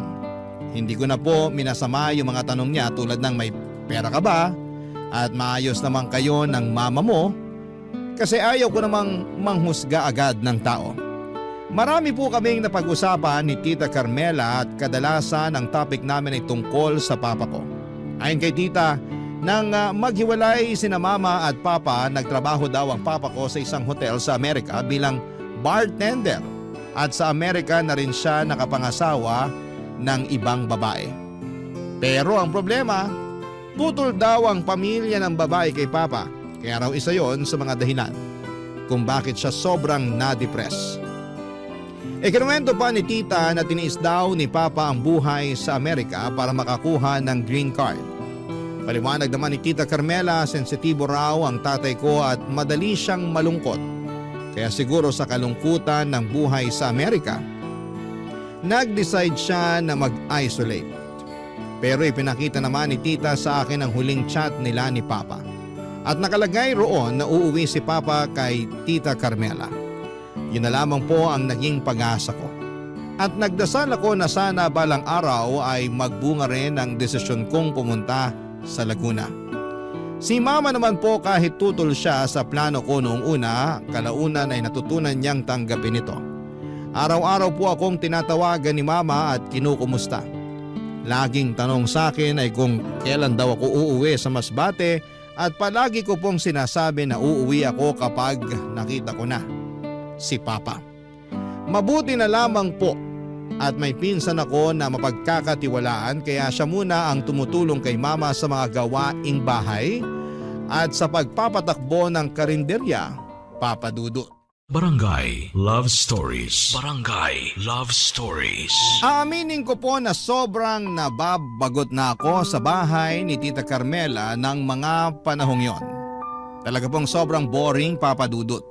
Hindi ko na po minasama yung mga tanong niya tulad ng may pera ka ba at maayos naman kayo ng mama mo kasi ayaw ko namang manghusga agad ng tao. Marami po kaming napag-usapan ni Tita Carmela at kadalasan ang topic namin ay tungkol sa papa ko. Ayon kay Tita, nang maghiwalay sina mama at papa, nagtrabaho daw ang papa ko sa isang hotel sa Amerika bilang bartender at sa Amerika na rin siya nakapangasawa ng ibang babae. Pero ang problema, putol daw ang pamilya ng babae kay Papa. Kaya raw isa yon sa mga dahilan kung bakit siya sobrang na-depress. Ikinuwento pa ni Tita na tiniis daw ni Papa ang buhay sa Amerika para makakuha ng green card. Paliwanag naman ni Tita Carmela, sensitibo raw ang tatay ko at madali siyang malungkot. Kaya siguro sa kalungkutan ng buhay sa Amerika, nag-decide siya na mag-isolate. Pero ipinakita naman ni Tita sa akin ang huling chat nila ni Papa. At nakalagay roon na uuwi si Papa kay Tita Carmela. Yun na lamang po ang naging pag-asa ko. At nagdasal ako na sana balang araw ay magbunga rin ang desisyon kong pumunta sa Laguna. Si Mama naman po kahit tutol siya sa plano ko noong una, kalaunan ay natutunan niyang tanggapin ito. Araw-araw po akong tinatawagan ni Mama at kinukumusta. Laging tanong sa akin ay kung kailan daw ako uuwi sa Masbate at palagi ko pong sinasabi na uuwi ako kapag nakita ko na si Papa. Mabuti na lamang po at may pinsan ako na mapagkakatiwalaan kaya siya muna ang tumutulong kay Mama sa mga gawaing bahay at sa pagpapatakbo ng karinderya, Papa Dudut. Barangay Love Stories. Barangay Love Stories. Aaminin ko po na sobrang nababagot na ako sa bahay ni Tita Carmela ng mga panahong yon. Talaga pong sobrang boring, Papa Dudut.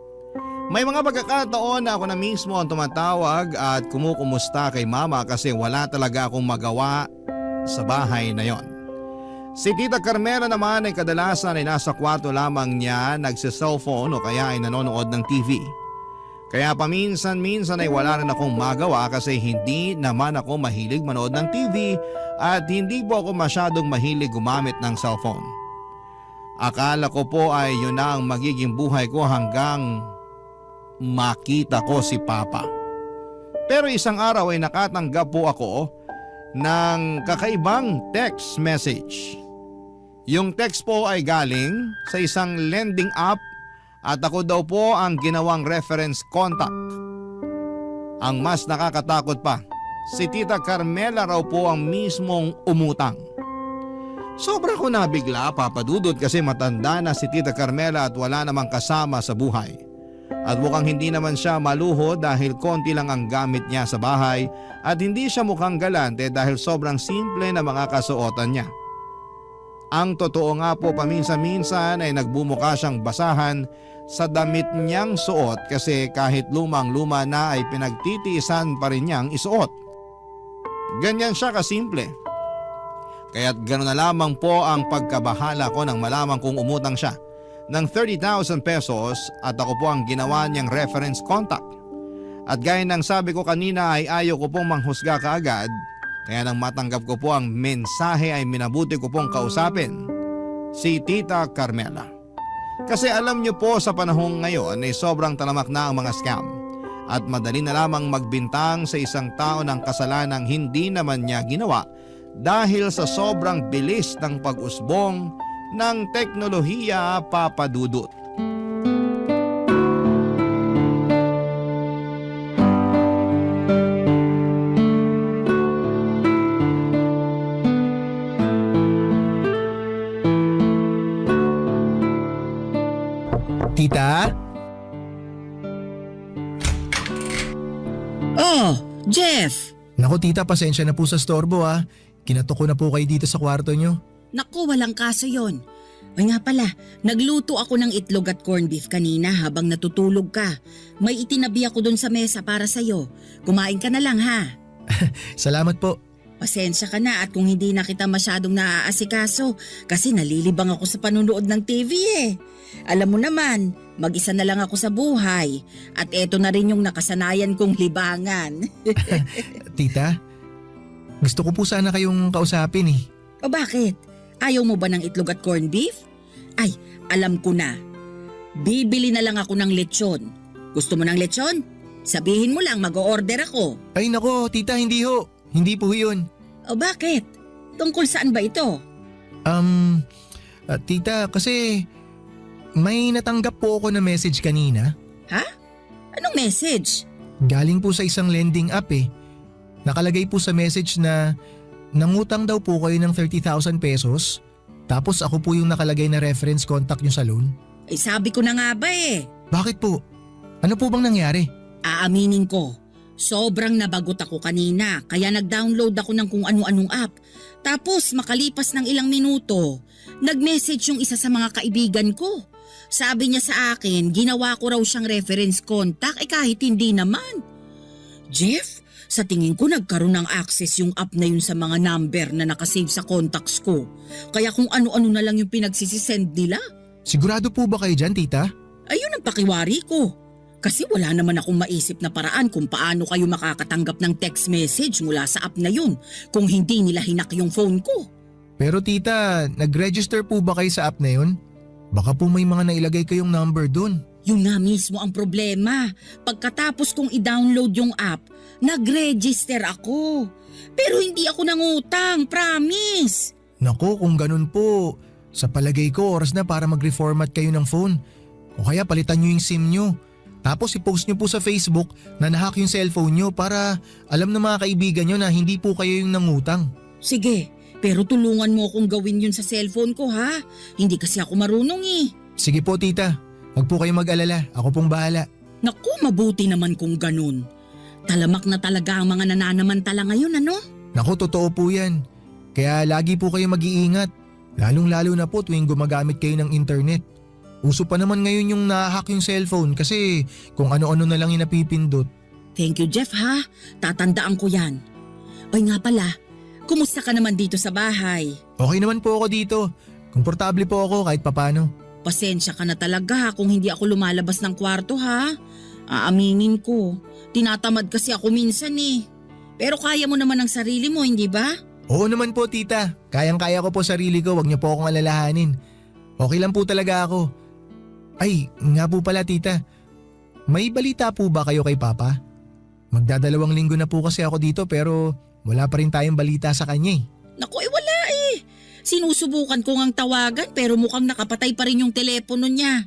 May mga pagkakataon na ako na mismo ang tumatawag at kumukumusta kay Mama kasi wala talaga akong magawa sa bahay na yon. Si Tita Carmela naman ay kadalasan ay nasa kwarto lamang niya nagsi-cellphone o kaya ay nanonood ng TV. Kaya paminsan-minsan ay wala rin akong magawa kasi hindi naman ako mahilig manood ng TV at hindi po ako masyadong mahilig gumamit ng cellphone. Akala ko po ay yun na ang magiging buhay ko hanggang makita ko si Papa. Pero isang araw ay nakatanggap po ako ng kakaibang text message. Yung text po ay galing sa isang lending app at ako daw po ang ginawang reference contact. Ang mas nakakatakot pa, si Tita Carmela raw po ang mismong umutang. Sobra ko nabigla, Papa Dudut, kasi matanda na si Tita Carmela at wala namang kasama sa buhay. At mukhang hindi naman siya maluho dahil konti lang ang gamit niya sa bahay at hindi siya mukhang galante dahil sobrang simple na mga kasuotan niya. Ang totoo nga po paminsan-minsan ay nagbumuka siyang basahan sa damit niyang suot kasi kahit lumang-luma na ay pinagtitiisan pa rin niyang isuot. Ganyan siya kasimple. Kaya't gano'n na lamang po ang pagkabahala ko nang malaman kong umutang siya ng 30,000 pesos at ako po ang ginawa niyang reference contact. At gaya ng sabi ko kanina ay ayaw ko pong manghusga kaagad. Kaya nang matanggap ko po ang mensahe ay minabuti ko pong kausapin si Tita Carmela. Kasi alam niyo po sa panahong ngayon ay sobrang talamak na ang mga scam at madali na lamang magbintang sa isang tao ng kasalanang hindi naman niya ginawa dahil sa sobrang bilis ng pag-usbong ng teknolohiya, Papa Dudut. Tita? Oh, Jeff! Naku tita, pasensya na po sa storbo ha. Kinatok ko na po kayo dito sa kwarto nyo. Naku, walang kaso yon. Ay nga pala, nagluto ako ng itlog at corned beef kanina habang natutulog ka. May itinabi ako dun sa mesa para sa'yo. Kumain ka na lang ha. Salamat po. Pasensya ka na at kung hindi na kita masyadong naaasikaso kasi nalilibang ako sa panunood ng TV eh. Alam mo naman, mag-isa na lang ako sa buhay at eto na rin yung nakasanayan kong libangan. Tita, gusto ko po sana kayong kausapin eh. O bakit? Ayaw mo ba ng itlog at corned beef? Ay, alam ko na. Bibili na lang ako ng lechon. Gusto mo ng lechon? Sabihin mo lang mag-o-order ako. Ay nako, tita, hindi ho. Hindi po yun. O bakit? Tungkol saan ba ito? Tita, kasi may natanggap po ako na message kanina. Ha? Anong message? Galing po sa isang lending app eh. Nakalagay po sa message na nangutang daw po kayo ng 30,000 pesos. Tapos ako po yung nakalagay na reference contact nyo sa loan. Ay sabi ko na nga ba eh. Bakit po? Ano po bang nangyari? Aaminin ko. Sobrang nabagot ako kanina kaya nag-download ako ng kung ano-anong app. Tapos makalipas ng ilang minuto, nag-message yung isa sa mga kaibigan ko. Sabi niya sa akin, ginawa ko raw siyang reference contact kahit hindi naman. Jeff, sa tingin ko nagkaroon ng access yung app na yun sa mga number na nakasave sa contacts ko. Kaya kung ano-ano na lang yung pinagsisisend nila. Sigurado po ba kayo dyan, tita? Ayun ang pakiwari ko. Kasi wala naman akong maisip na paraan kung paano kayo makakatanggap ng text message mula sa app na yun kung hindi nila hinak yung phone ko. Pero tita, nag-register po ba kayo sa app na yun? Baka po may mga nailagay kayong number dun. Yun nga mismo ang problema. Pagkatapos kong i-download yung app, nag-register ako. Pero hindi ako nangutang, promise. Nako, kung ganun po, sa palagay ko oras na para mag-reformat kayo ng phone. O kaya palitan nyo yung SIM nyo. Tapos i-post nyo po sa Facebook na nahack yung cellphone nyo para alam ng mga kaibigan nyo na hindi po kayo yung nangutang. Sige, pero tulungan mo akong gawin yun sa cellphone ko ha. Hindi kasi ako marunong eh. Sige po tita, huwag po kayo mag-alala, ako pong bahala. Naku, mabuti naman kung ganun. Talamak na talaga ang mga nananamantala ngayon, ano? Naku, totoo po yan. Kaya lagi po kayo mag-iingat. Lalong-lalo na po tuwing gumagamit kayo ng internet. Uso pa naman ngayon yung nahack yung cellphone kasi kung ano-ano na lang yung napipindot. Thank you, Jeff ha. Tatandaan ko yan. Oy nga pala, kumusta ka naman dito sa bahay? Okay naman po ako dito. Komportable po ako kahit papano. Pasensya ka na talaga kung hindi ako lumalabas ng kwarto ha. Aaminin ko, tinatamad kasi ako minsan eh. Pero kaya mo naman ang sarili mo, hindi ba? Oo naman po tita, kayang-kaya ko po sarili ko, wag niyo po akong alalahanin. Okay lang po talaga ako. Ay, nga po pala tita, may balita po ba kayo kay Papa? Magdadalawang linggo na po kasi ako dito pero wala pa rin tayong balita sa kanya eh. Naku, wala eh. Sinusubukan ko ngang tawagan pero mukhang nakapatay pa rin yung telepono niya.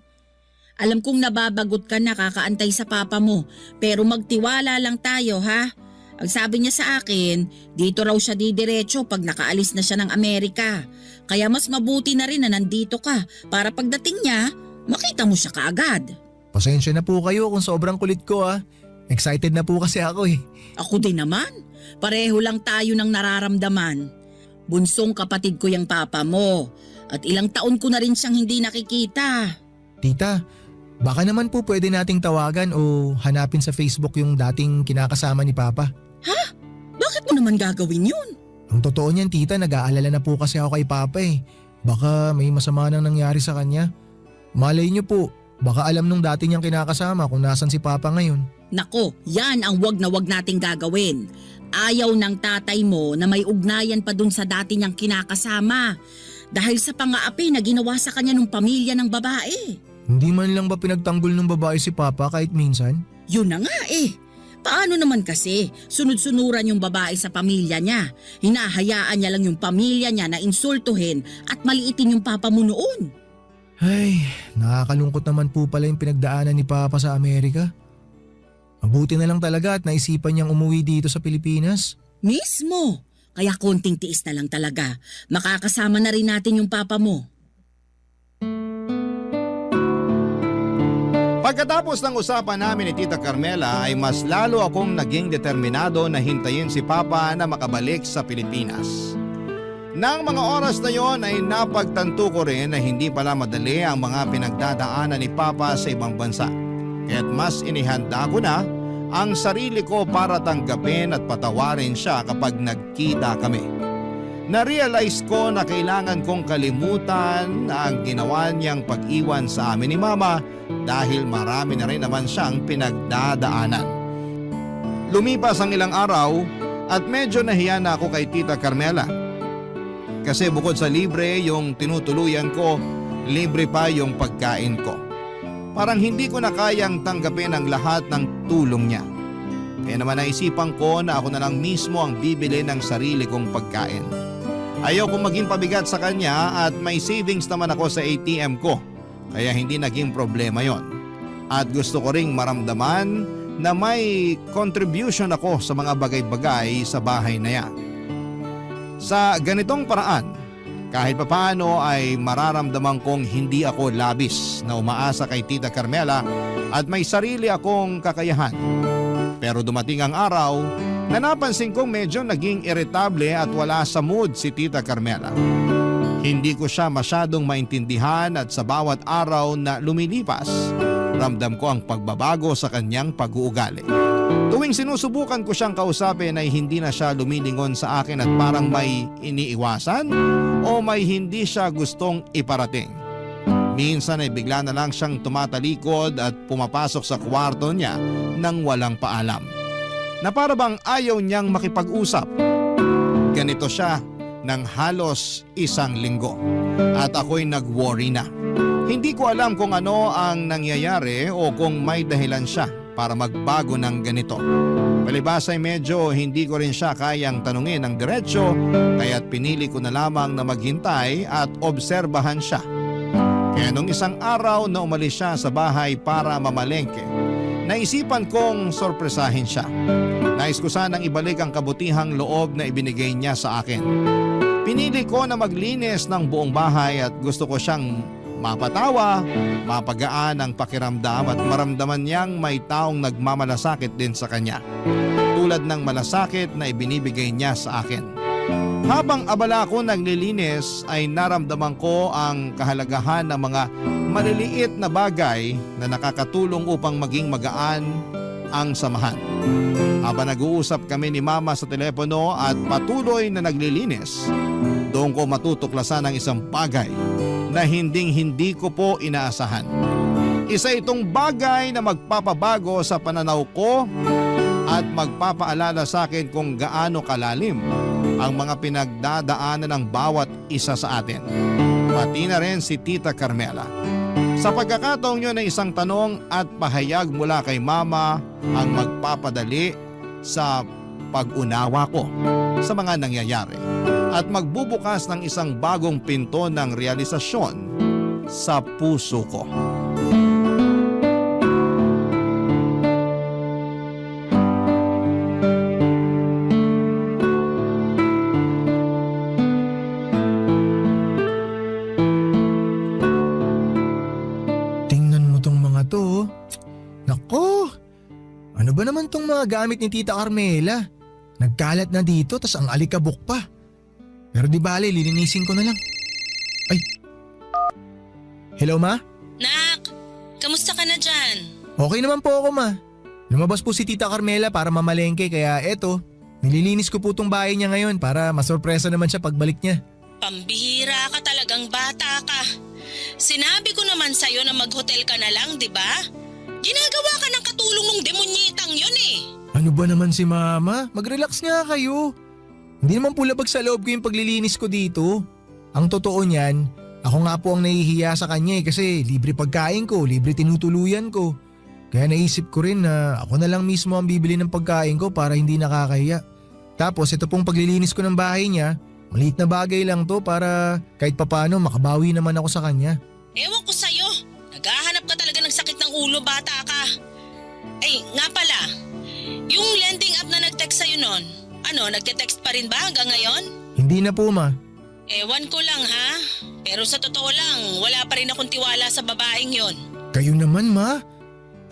Alam kong nababagot ka na kakaantay sa papa mo pero magtiwala lang tayo ha. Ang sabi niya sa akin, dito raw siya didiretso pag nakaalis na siya ng Amerika. Kaya mas mabuti na rin na nandito ka para pagdating niya, makita mo siya kaagad. Pasensya na po kayo kung sobrang kulit ko ah. Excited na po kasi ako eh. Ako din naman. Pareho lang tayo ng nararamdaman. Bunsong kapatid ko yung papa mo. At ilang taon ko na rin siyang hindi nakikita. Tita, baka naman po pwede nating tawagan o hanapin sa Facebook yung dating kinakasama ni Papa. Bakit mo naman gagawin yun? Ang totoo niyan tita, nag-aalala na po kasi ako kay Papa eh. Baka may masama nang nangyari sa kanya. Malay niyo po, baka alam nung dati niyang kinakasama kung nasan si Papa ngayon. Nako, yan ang wag na wag nating gagawin. Ayaw ng tatay mo na may ugnayan pa dun sa dati niyang kinakasama. Dahil sa pang-aapi na ginawa sa kanya ng pamilya ng babae. Hindi man lang ba pinagtanggol ng babae si Papa kahit minsan? Yun na nga eh. Paano naman kasi sunod-sunuran yung babae sa pamilya niya? Hinahayaan niya lang yung pamilya niya na insultuhin at maliitin yung papa mo noon. Ay, nakakalungkot naman po pala yung pinagdaanan ni Papa sa Amerika. Mabuti na lang talaga at naisipan niyang umuwi dito sa Pilipinas. Mismo. Kaya konting tiis na lang talaga. Makakasama na rin natin yung papa mo. Pagkatapos ng usapan namin ni Tita Carmela ay mas lalo akong naging determinado na hintayin si Papa na makabalik sa Pilipinas. Nang mga oras na yon ay napagtanto ko rin na hindi pala madali ang mga pinagdadaanan ni Papa sa ibang bansa. Kaya't mas inihanda ko na ang sarili ko para tanggapin at patawarin siya kapag nagkita kami. Na-realize ko na kailangan kong kalimutan na ang ginawa niyang pag-iwan sa amin ni Mama dahil marami na rin naman siyang pinagdadaanan. Lumipas ang ilang araw at medyo nahiya na ako kay Tita Carmela. Kasi bukod sa libre yung tinutuluyan ko, libre pa yung pagkain ko. Parang hindi ko na kayang tanggapin ang lahat ng tulong niya. Kaya naman naisipan ko na ako na lang mismo ang bibili ng sarili kong pagkain. Ayaw kong maging pabigat sa kanya at may savings naman ako sa ATM ko. Kaya hindi naging problema yon. At gusto ko ring maramdaman na may contribution ako sa mga bagay-bagay sa bahay na yan. Sa ganitong paraan, kahit papaano ay mararamdaman kong hindi ako labis na umaasa kay Tita Carmela at may sarili akong kakayahan. Pero dumating ang araw na napansin kong medyo naging irritable at wala sa mood si Tita Carmela. Hindi ko siya masyadong maintindihan at sa bawat araw na lumilipas, ramdam ko ang pagbabago sa kanyang pag-uugali. Tuwing sinusubukan ko siyang kausapin ay hindi na siya lumilingon sa akin at parang may iniiwasan o may hindi siya gustong iparating. Minsan ay bigla na lang siyang tumatalikod at pumapasok sa kwarto niya nang walang paalam. Na para bang ayaw niyang makipag-usap. Ganito siya ng halos 1 linggo at ako'y nag-worry na. Hindi ko alam kung ano ang nangyayari o kung may dahilan siya para magbago ng ganito. Palibas ay medyo hindi ko rin siya kayang tanungin ng diretsyo, kaya't pinili ko na lamang na maghintay at obserbahan siya. Kaya nung isang araw na umalis siya sa bahay para mamalengke, naisipan kong sorpresahin siya. Nais ko sanang ibalik ang kabutihang loob na ibinigay niya sa akin. Pinili ko na maglinis ng buong bahay at gusto ko siyang mapatawa, mapagaan ang pakiramdam at maramdaman niyang may taong nagmamalasakit din sa kanya. Tulad ng malasakit na ibinibigay niya sa akin. Habang abala ko naglilinis ay naramdaman ko ang kahalagahan ng mga maliliit na bagay na nakakatulong upang maging magaan ang samahan. Habang nag-uusap kami ni Mama sa telepono at patuloy na naglilinis, doon ko matutuklasan ang isang bagay na hindi ko po inaasahan. Isa itong bagay na magpapabago sa pananaw ko at magpapaalala sa akin kung gaano kalalim ang mga pinagdadaanan ng bawat isa sa atin. Pati na rin si Tita Carmela. Sa pagkakataong yun ay isang tanong at pahayag mula kay Mama ang magpapadali sa pag-unawa ko sa mga nangyayari at magbubukas ng isang bagong pinto ng realisasyon sa puso ko. Tingnan mo tong mga to. Nako, ano ba naman tong mga gamit ni Tita Carmela? Nagkalat na dito tas ang alikabok pa. Pero di bale, lilinisin ko na lang. Ay. Hello, Ma? Nak, kamusta ka na dyan? Okay naman po ako, Ma. Lumabas po si Tita Carmela para mamalengke kaya eto, nililinis ko po tong bahay niya ngayon para masorpresa naman siya pagbalik niya. Pambihira ka, talagang bata ka. Sinabi ko naman sa'yo na mag-hotel ka na lang, di ba? Ginagawa ka ng katulong ng demonyetang yun eh. Ano ba naman si Mama? Mag-relax nga kayo. Hindi naman po labag sa loob ko yung paglilinis ko dito. Ang totoo niyan, ako nga po ang nahihiya sa kanya kasi libre pagkain ko, libre tinutuluyan ko. Kaya naisip ko rin na ako na lang mismo ang bibili ng pagkain ko para hindi nakakahiya. Tapos ito pong paglilinis ko ng bahay niya, maliit na bagay lang to para kahit papano makabawi naman ako sa kanya. Ewan ko sa'yo. Naghahanap ka talaga ng sakit ng ulo, bata ka. Ay, nga pala. Yung lending app na nag-text sa'yo nun, nagte-text pa rin ba hanggang ngayon? Hindi na po, Ma. Ewan ko lang ha. Pero sa totoo lang, wala pa rin akong tiwala sa babaeng yon. Kayo naman, Ma.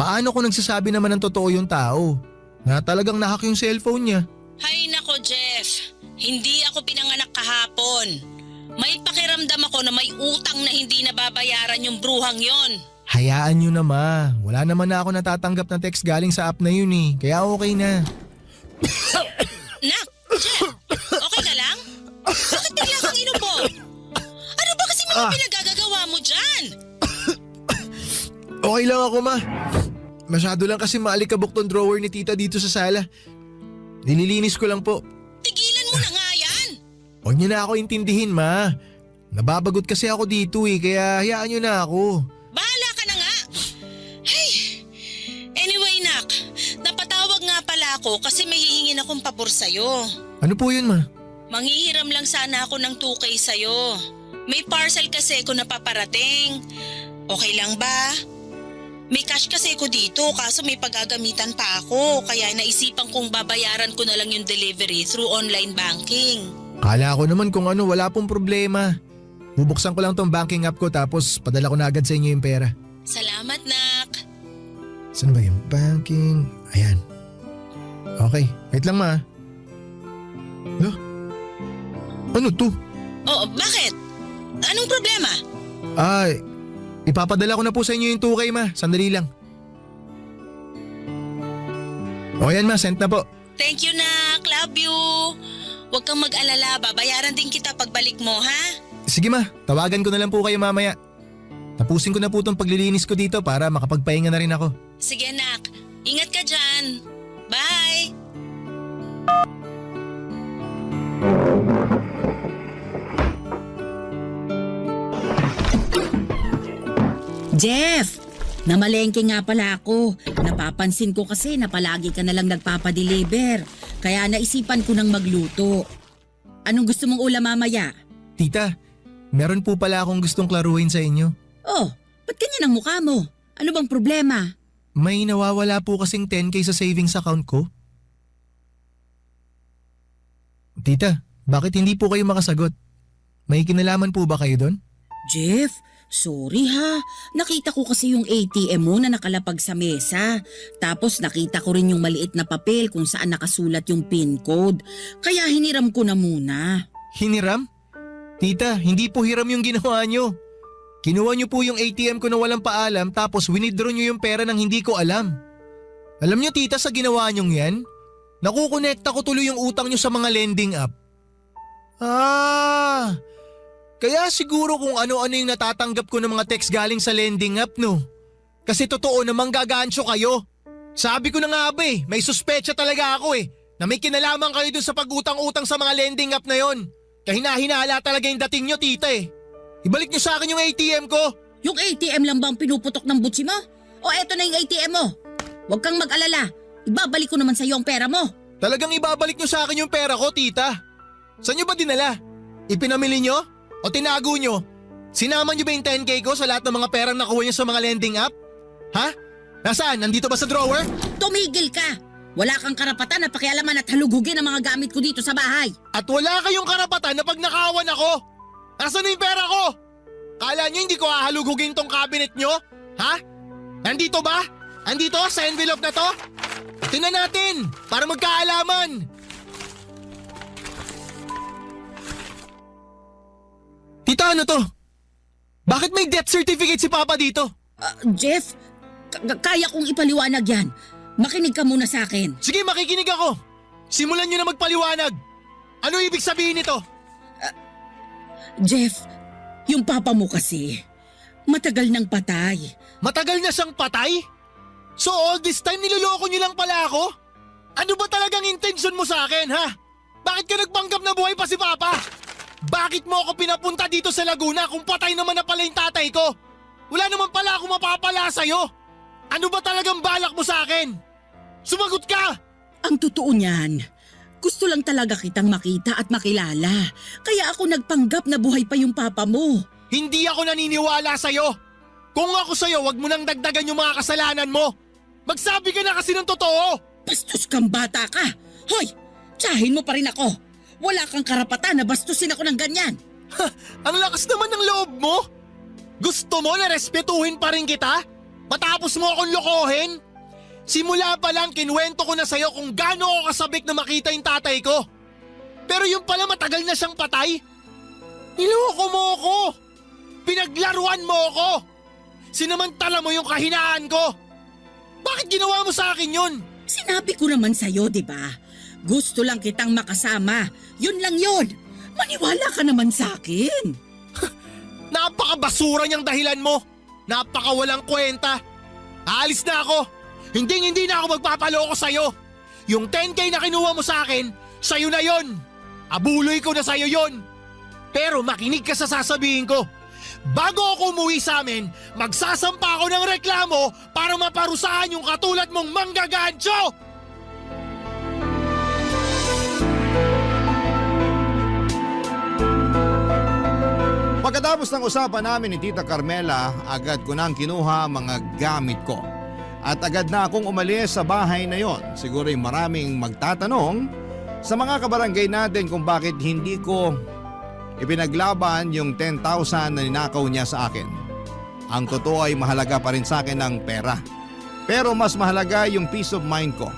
Paano kung nagsasabi naman ng totoo yung tao? Na talagang nahack yung cellphone niya. Hay nako, Jeff. Hindi ako pinanganak kahapon. May pakiramdam ako na may utang na hindi nababayaran yung bruhang yon. Hayaan nyo na, Ma. Wala naman na ako natatanggap na text galing sa app na yun eh. Kaya okay na. Nak, Jeff, okay ka lang? Bakit bigla kang inubo? Ano ba kasi mga pinagagagawa mo dyan? Okay lang ako, Ma. Masyado lang kasi maalikabok tong drawer ni Tita dito sa sala. Nililinis ko lang po. Tigilan mo na nga yan. Huwag niyo na ako intindihin, Ma. Nababagot kasi ako dito eh, kaya hayaan niyo na ako. Bahala ka na nga. Hey, anyway, Nak, napatawag nga pala ako kasi may hihingin akong pabor sa'yo. Ano po yun, Ma? Manghihiram lang sana ako ng 2K sa'yo. May parcel kasi ko na paparating. Okay lang ba? May cash kasi ko dito kaso may paggagamitan pa ako kaya naisipan kong babayaran ko na lang yung delivery through online banking. Kala ko naman kung ano, wala pong problema. Bubuksan ko lang tong banking app ko tapos padala ko na agad sa inyo yung pera. Salamat, Nak. Saan ba yung banking? Ayan. Okay, wait lang, Ma. Ano to? Oh, bakit? Anong problema? Ay, ipapadala ko na po sa inyo yung 2K, Ma. Sandali lang. O yan, Ma. Sent na po. Thank you, Nak. Love you. Huwag kang mag-alala. Babayaran din kita pagbalik mo, ha? Sige, Ma. Tawagan ko na lang po kayo mamaya. Tapusin ko na po itong paglilinis ko dito para makapagpahinga na rin ako. Sige anak, ingat ka dyan. Bye! Jeff, namalengke nga pala ako. Napapansin ko kasi na palagi ka na lang nagpapadeliver. Kaya naisipan ko nang magluto. Anong gusto mong ulam mamaya? Tita, meron po pala akong gustong klaruhin sa inyo. Oh, ba't ganyan ang mukha mo? Ano bang problema? May nawawala po kasing 10K sa savings account ko. Tita, bakit hindi po kayo makasagot? May kinalaman po ba kayo doon? Jeff, sorry ha. Nakita ko kasi yung ATM mo na nakalapag sa mesa. Tapos nakita ko rin yung maliit na papel kung saan nakasulat yung PIN code. Kaya hiniram ko na muna. Hiniram? Tita, hindi po hiram yung ginawa nyo. Kinuha nyo po yung ATM ko na walang paalam tapos winidraw nyo yung pera nang hindi ko alam. Alam nyo tita sa ginawa nyong yan? Nakukonekta ko tuloy yung utang nyo sa mga lending app. Kaya siguro kung ano-ano yung natatanggap ko ng mga text galing sa lending app no. Kasi totoo namang gagancho kayo. Sabi ko na nga ba may suspecha talaga ako na may kinalaman kayo dun sa pag-utang-utang sa mga lending app na yon. Kahina-hinala talaga yung dating nyo tita Ibalik nyo sa akin yung ATM ko. Yung ATM lang ba ang pinuputok ng butsi mo? O eto na yung ATM mo? Huwag kang mag-alala. Ibabalik ko naman sa iyo ang pera mo. Talagang ibabalik nyo sa akin yung pera ko tita. Saan nyo ba dinala? Ipinamili nyo? O tinago nyo? Sinama nyo ba yung 10K ko sa lahat ng mga perang nakuha nyo sa mga lending app? Ha? Nasaan? Nandito ba sa drawer? Tumigil ka! Wala kang karapatan na pakialaman at halugugin ang mga gamit ko dito sa bahay. At wala kayong karapatan na pag nakawan ako. Nasaan na yung pera ko? Kala nyo hindi ko hahalugugin tong cabinet nyo? Ha? Nandito ba? Andito sa envelope na to? Tingnan natin para magkaalaman. Tita, ano to? Bakit may death certificate si Papa dito? Jeff, kaya kong ipaliwanag yan. Makinig ka muna sa akin. Sige, makikinig ako. Simulan nyo na magpaliwanag. Ano ibig sabihin nito? Jeff, yung papa mo kasi, matagal nang patay. Matagal na siyang patay? So all this time niloloko nyo lang pala ako? Ano ba talagang intention mo sa akin, ha? Bakit ka nagpanggap na buhay pa si Papa? Bakit mo ako pinapunta dito sa Laguna kung patay naman na pala yung tatay ko? Wala naman pala ako mapapala sa'yo. Ano ba talagang balak mo sa akin? Sumagot ka! Ang totoo niyan, gusto lang talaga kitang makita at makilala. Kaya ako nagpanggap na buhay pa yung papa mo. Hindi ako naniniwala sa'yo. Kung ako sa'yo, wag mo nang dagdagan yung mga kasalanan mo. Magsabi ka na kasi ng totoo. Bastos kang bata ka. Hoy, tsahin mo pa rin ako. Wala kang karapatan na bastusin ako ng ganyan. Ang lakas naman ng loob mo. Gusto mo na respetuhin pa rin kita? Matapos mo akong lokohin? Simula pa lang kinuwento ko na sa'yo kung gaano ako kasabik na makita yung tatay ko. Pero yung pala matagal na siyang patay. Niloko mo ako. Pinaglaruan mo ako. Sinamantala mo yung kahinaan ko. Bakit ginawa mo sa akin yun? Sinabi ko naman sa'yo, di ba? Gusto lang kitang makasama. Yun lang yun. Maniwala ka naman sa akin. Napakabasura niyang dahilan mo. Napakawalang kwenta. Aalis na ako. Hindi na ako magpapaloko sa'yo. Yung 10K na kinuha mo sa akin, sa'yo na yon. Abuloy ko na sa'yo yon. Pero makinig ka sa sasabihin ko. Bago ako umuwi sa amin, magsasampa ako ng reklamo para maparusahan yung katulad mong manggagancho! Pagkatapos ng usapan namin ni Tita Carmela, agad ko nang kinuha ang mga gamit ko. At agad na akong umalis sa bahay na yon. Siguro'y maraming magtatanong sa mga kabarangay natin kung bakit hindi ko ipinaglaban yung 10,000 na ninakaw niya sa akin. Ang totoo ay mahalaga pa rin sa akin ang pera. Pero mas mahalaga yung peace of mind ko.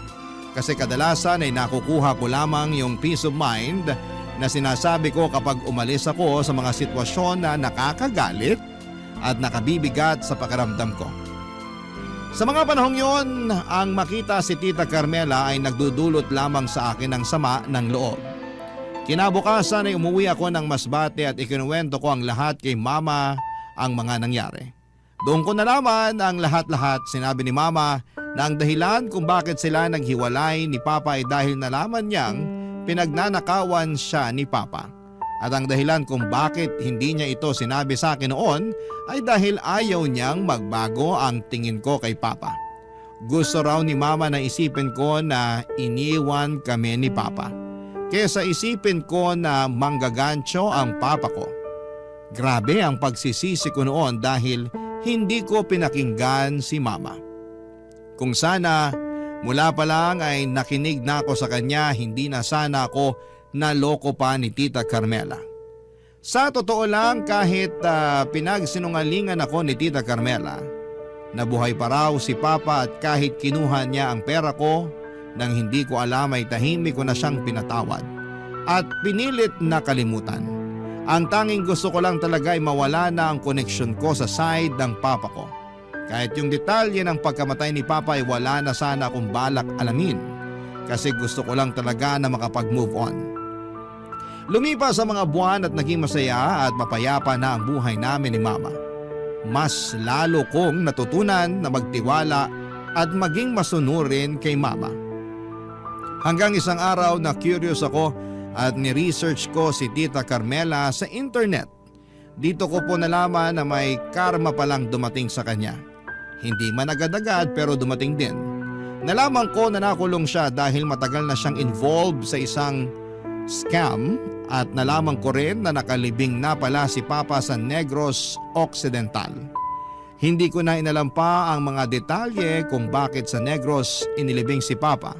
Kasi kadalasan ay nakukuha ko lamang yung peace of mind na sinasabi ko kapag umalis ako sa mga sitwasyon na nakakagalit at nakabibigat sa pakiramdam ko. Sa mga panahong yon, ang makita si Tita Carmela ay nagdudulot lamang sa akin ng sama ng loob. Kinabukasan ay umuwi ako ng Masbate at ikinuwento ko ang lahat kay Mama ang mga nangyari. Doon ko nalaman ang lahat-lahat. Sinabi ni Mama na ang dahilan kung bakit sila naghiwalay ni Papa ay dahil nalaman niyang pinagnanakawan siya ni Papa. At ang dahilan kung bakit hindi niya ito sinabi sa akin noon ay dahil ayaw niyang magbago ang tingin ko kay Papa. Gusto raw ni Mama na isipin ko na iniwan kami ni Papa, kesa isipin ko na manggagancho ang Papa ko. Grabe ang pagsisisi ko noon dahil hindi ko pinakinggan si Mama. Kung sana mula pa lang ay nakinig na ako sa kanya, hindi na sana ako naloko pa ni Tita Carmela. Sa totoo lang, kahit pinagsinungalingan ako ni Tita Carmela, nabuhay pa raw si Papa at kahit kinuha niya ang pera ko nang hindi ko alam ay tahimik ko na siyang pinatawad at pinilit na kalimutan. Ang tanging gusto ko lang talaga ay mawala na ang koneksyon ko sa side ng Papa ko. Kahit yung detalye ng pagkamatay ni Papa ay wala na sana akong balak alamin kasi gusto ko lang talaga na makapag-move on. Lumipas ang mga buwan at naging masaya at mapayapa na ang buhay namin ni Mama. Mas lalo kong natutunan na magtiwala at maging masunurin kay Mama. Hanggang isang araw na curious ako at ni-research ko si Tita Carmela sa internet. Dito ko po nalaman na may karma palang dumating sa kanya. Hindi man agad-agad pero dumating din. Nalaman ko na nakulong siya dahil matagal na siyang involved sa isang scam at nalaman ko rin na nakalibing na pala si Papa sa Negros Occidental. Hindi ko na inalam pa ang mga detalye kung bakit sa Negros inilibing si Papa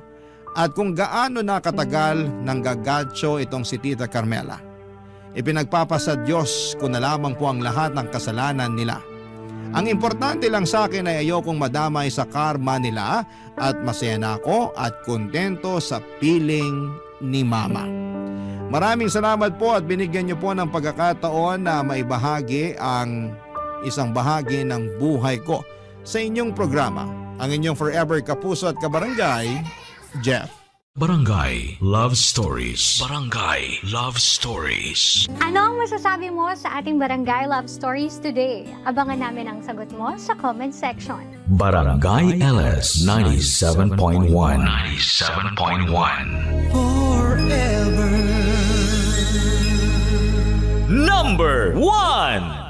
at kung gaano nakatagal nang gagatso itong si Tita Carmela. Ipinagpapasa Diyos ko na lamang po ang lahat ng kasalanan nila. Ang importante lang sa akin ay ayokong madamay sa karma nila at masaya na ako at kontento sa piling ni Mama. Maraming salamat po at binigyan niyo po ng pagkakataon na maibahagi ang isang bahagi ng buhay ko sa inyong programa. Ang inyong forever kapuso at kabarangay, Jeff. Barangay Love Stories. Barangay Love Stories. Ano ang masasabi mo sa ating Barangay Love Stories today? Abangan namin ang sagot mo sa comment section. Barangay LS 97.1. 97.1. Forever. Number 1.